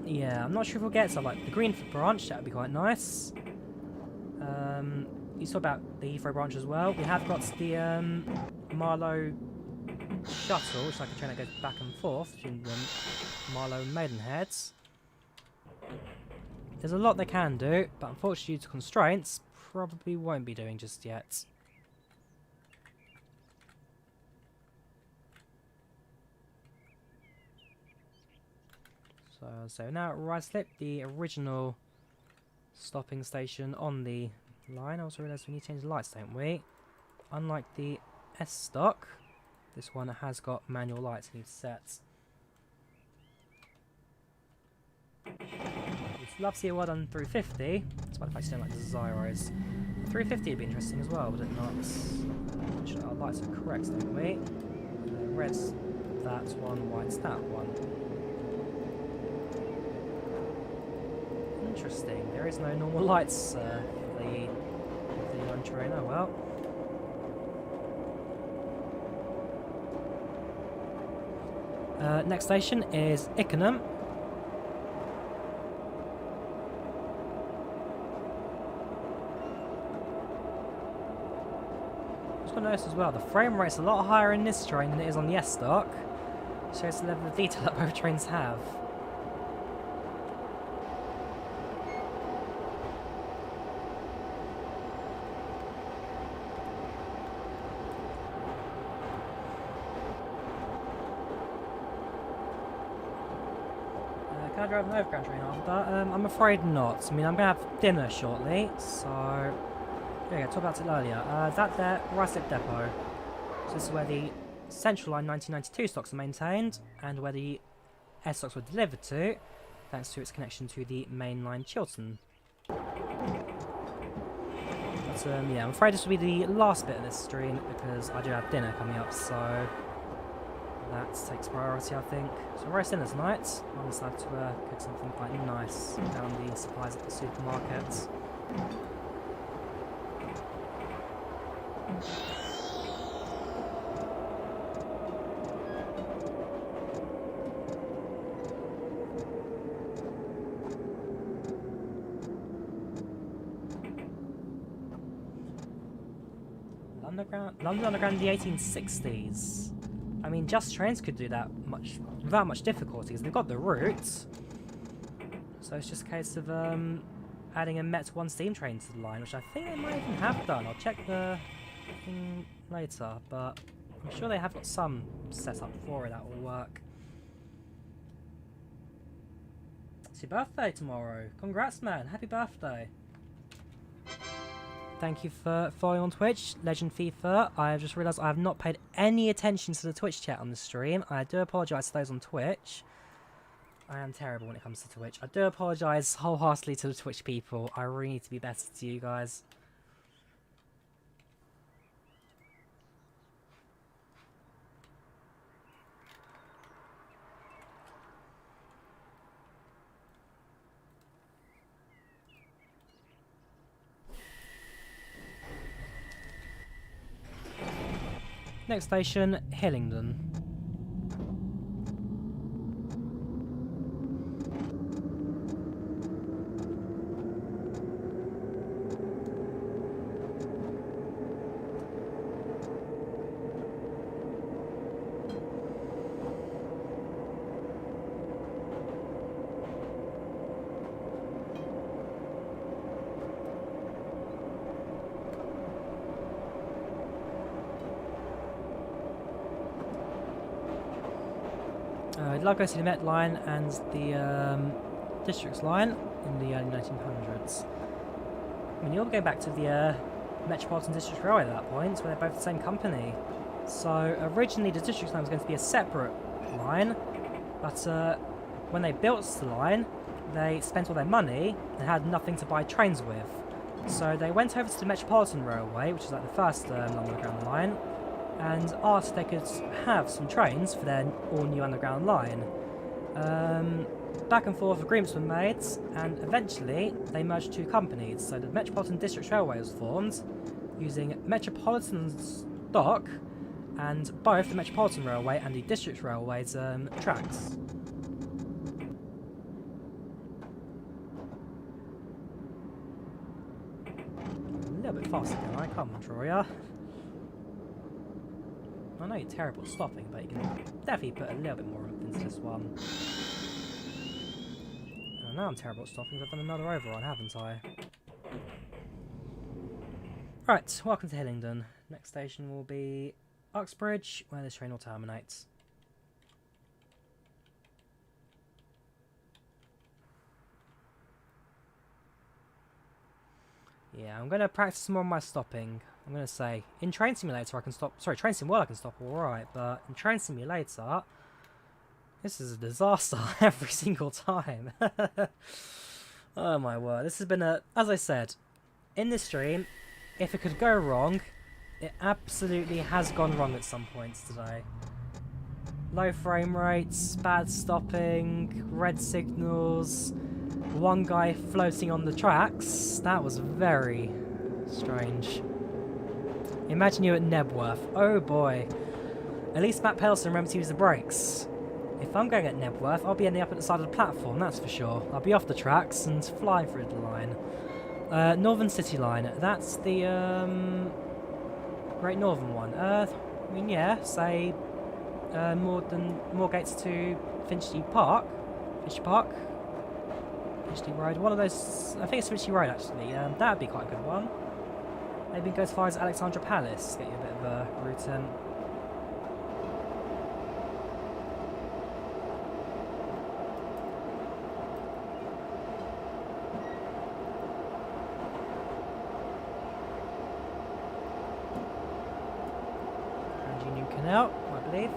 yeah, I'm not sure if we'll get to like the Greenford branch. That would be quite nice. You saw about the Heathrow branch as well. We have got the Marlow shuttle, which is like a train that goes back and forth between Marlow and Maidenhead. There's a lot they can do, but unfortunately due to constraints, probably won't be doing just yet. So now at Ruislip, the original stopping station on the line. I also realised we need to change the lights, don't we? Unlike the S stock, this one has got manual lights and set. I'd love to see a word on 350, despite the fact you don't like the Zyros. 350 would be interesting as well, would it not? Make sure our lights are correct, don't we? Red's that one, white's that one. Interesting. There is no normal lights for the young train. Oh well. Next station is Ickenham. Just got to notice as well, the frame rate's a lot higher in this train than it is on the S stock. Shows the level of detail that both trains have. Can I drive an overground train after? I'm afraid not. I mean, I'm going to have dinner shortly, so... Yeah, I talked about it earlier. That there, Ruislip Depot. So this is where the Central Line 1992 stocks are maintained, and where the S stocks were delivered to, thanks to its connection to the main line Chiltern. But yeah, I'm afraid this will be the last bit of this stream, because I do have dinner coming up, so... that takes priority, I think. So roast dinner tonight. I'll just have to cook something quite nice down the supplies at the supermarket. London Underground in the 1860s. I mean, Just Trains could do that without much difficulty, because they've got the routes. So it's just a case of adding a Met 1 steam train to the line, which I think they might even have done. I'll check the thing later, but I'm sure they have got some set up for it that will work. It's your birthday tomorrow. Congrats, man. Happy birthday. Thank you for following on Twitch, Legend FIFA. I have just realised I have not paid any attention to the Twitch chat on the stream. I do apologise to those on Twitch. I am terrible when it comes to Twitch. I do apologise wholeheartedly to the Twitch people. I really need to be better to you guys. Next station, Hillingdon. I'd like to go see the Met line and the Districts line in the early 1900s. I mean, you're going back to the Metropolitan District Railway at that point, where they're both the same company. So originally the Districts line was going to be a separate line, but when they built the line, they spent all their money and had nothing to buy trains with. So they went over to the Metropolitan Railway, which is like the first London Underground line, and asked if they could have some trains for their all-new underground line. Back and forth agreements were made, and eventually they merged two companies. So the Metropolitan District Railway was formed using Metropolitan stock and both the Metropolitan Railway and the District Railway's tracks. A little bit faster, can I? Come on, Drawyah. I know you're terrible at stopping, but you can definitely put a little bit more into this one. Oh, now I'm terrible at stopping, I've done another overrun, haven't I? Right, welcome to Hillingdon. Next station will be Uxbridge, where this train will terminate. Yeah, I'm going to practice more on my stopping. I'm going to say, in Train Simulator I can stop, sorry, Train Sim World I can stop alright, but in Train Simulator, this is a disaster every single time. Oh my word, this has been a, as I said, in this stream, if it could go wrong, it absolutely has gone wrong at some points today. Low frame rates, bad stopping, red signals, one guy floating on the tracks. That was very strange. Imagine you at Nebworth. Oh boy. At least Matt Pelson remembers to use the brakes. If I'm going at Nebworth, I'll be ending up at the side of the platform, that's for sure. I'll be off the tracks and flying through the line. Northern City Line. That's the Great Northern one. I mean, yeah, say more gates to Finchley Park. Finchley Road. One of those. I think it's Finchley Road actually. That would be quite a good one. Maybe go as far as Alexandra Palace. Get you a bit of a route in. Canal, I believe.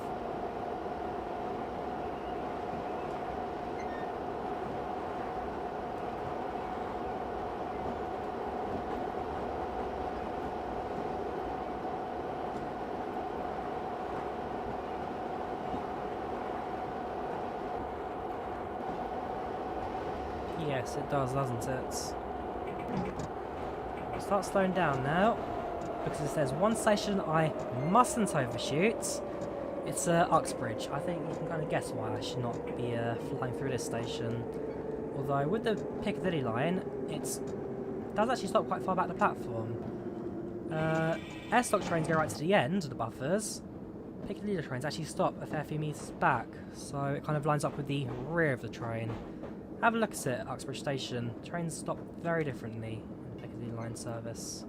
Yes, it does, doesn't it? I'll start slowing down now, because there's one station I mustn't overshoot. It's Uxbridge. I think you can kind of guess why I should not be flying through this station. Although with the Piccadilly line, it does actually stop quite far back the platform. Airstock trains go right to the end of the buffers. Piccadilly trains actually stop a fair few metres back, so it kind of lines up with the rear of the train. Have a look at it at Uxbridge Station. Trains stop very differently in the Piccadilly line service.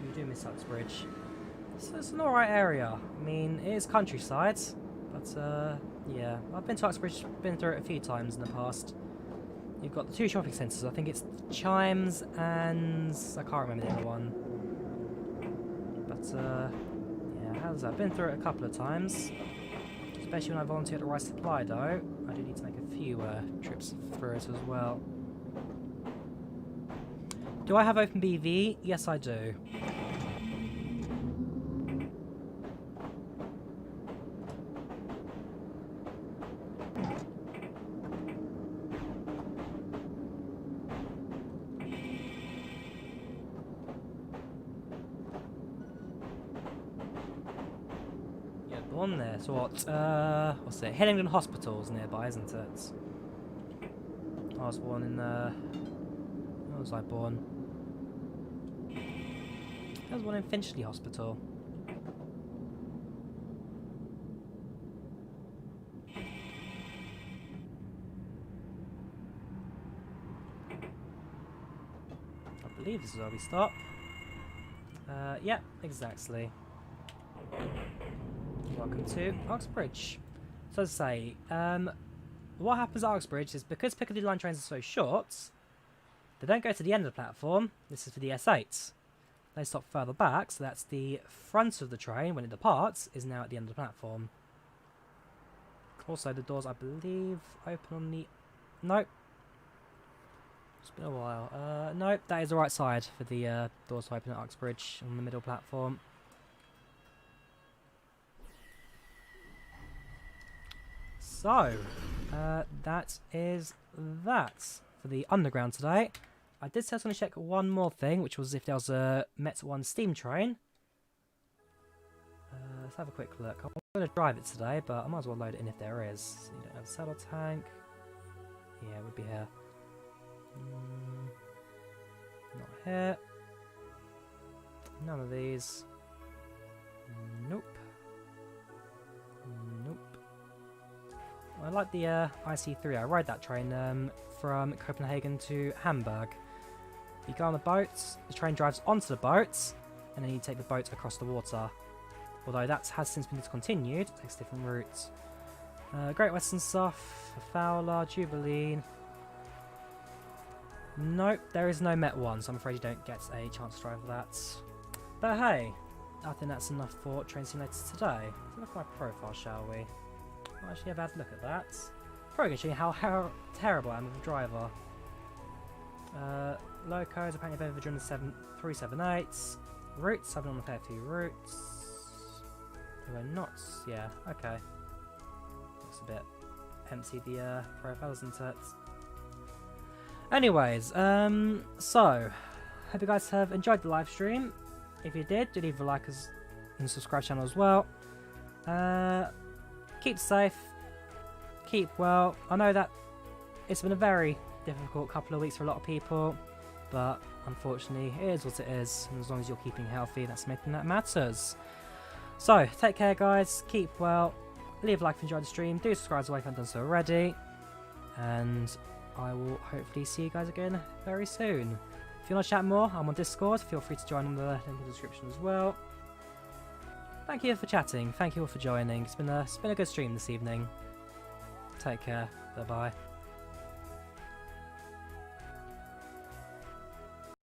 You do miss Uxbridge. So it's an alright area. I mean, it is countryside, but yeah. I've been to Uxbridge, been through it a few times in the past. You've got the two shopping centres. I think it's Chimes and I can't remember the other one. But yeah, how's that? Been through it a couple of times. Especially when I volunteer at the Rice Supply, though. I do need to make a few trips through it as well. Do I have OpenBV? Yes, I do. On there, so what's it? Hillingdon Hospital's nearby, isn't it? I was born in where was I born? I was born in Finchley Hospital. I believe this is where we stop. Yeah, exactly. Welcome to Uxbridge. So to say, what happens at Uxbridge is because Piccadilly line trains are so short, they don't go to the end of the platform. This is for the S8. They stop further back, so that's the front of the train when it departs is now at the end of the platform. Also, the doors, I believe, open on the... Nope. It's been a while. Nope, that is the right side for the doors to open at Uxbridge on the middle platform. So, that is that for the underground today. I did say I was going to check one more thing, which was if there was a Met 1 steam train. Let's have a quick look. I'm going to drive it today, but I might as well load it in if there is. So you don't have a saddle tank. Yeah, it would be here. Not here. None of these. Nope. Nope. I like the IC3. I ride that train from Copenhagen to Hamburg. You go on the boats, the train drives onto the boats, and then you take the boat across the water. Although that has since been discontinued, it takes different routes. Great Western stuff, Fowler, Jubilee. Nope, there is no Met 1, so I'm afraid you don't get a chance to drive that. But hey, I think that's enough for Train Simulators today. Let's look at my profile, shall we? I'll actually have a look at that. Probably going to show you how terrible I am as a driver. Locos, apparently I've driven the 378s. Routes, I've been on a fair few routes. There were knots, yeah, okay. Looks a bit empty, the profile, isn't it? Anyways, so, hope you guys have enjoyed the live stream. If you did, do leave a like and subscribe channel as well. Keep safe, keep well. I know that it's been a very difficult couple of weeks for a lot of people, but unfortunately it is what it is, and as long as you're keeping healthy, that's the main thing that matters. So, take care guys, keep well, leave a like if you enjoyed the stream, do subscribe if you haven't done so already, and I will hopefully see you guys again very soon. If you want to chat more, I'm on Discord, feel free to join on the link in the description as well. Thank you for chatting, thank you all for joining, it's been a good stream this evening. Take care, bye bye.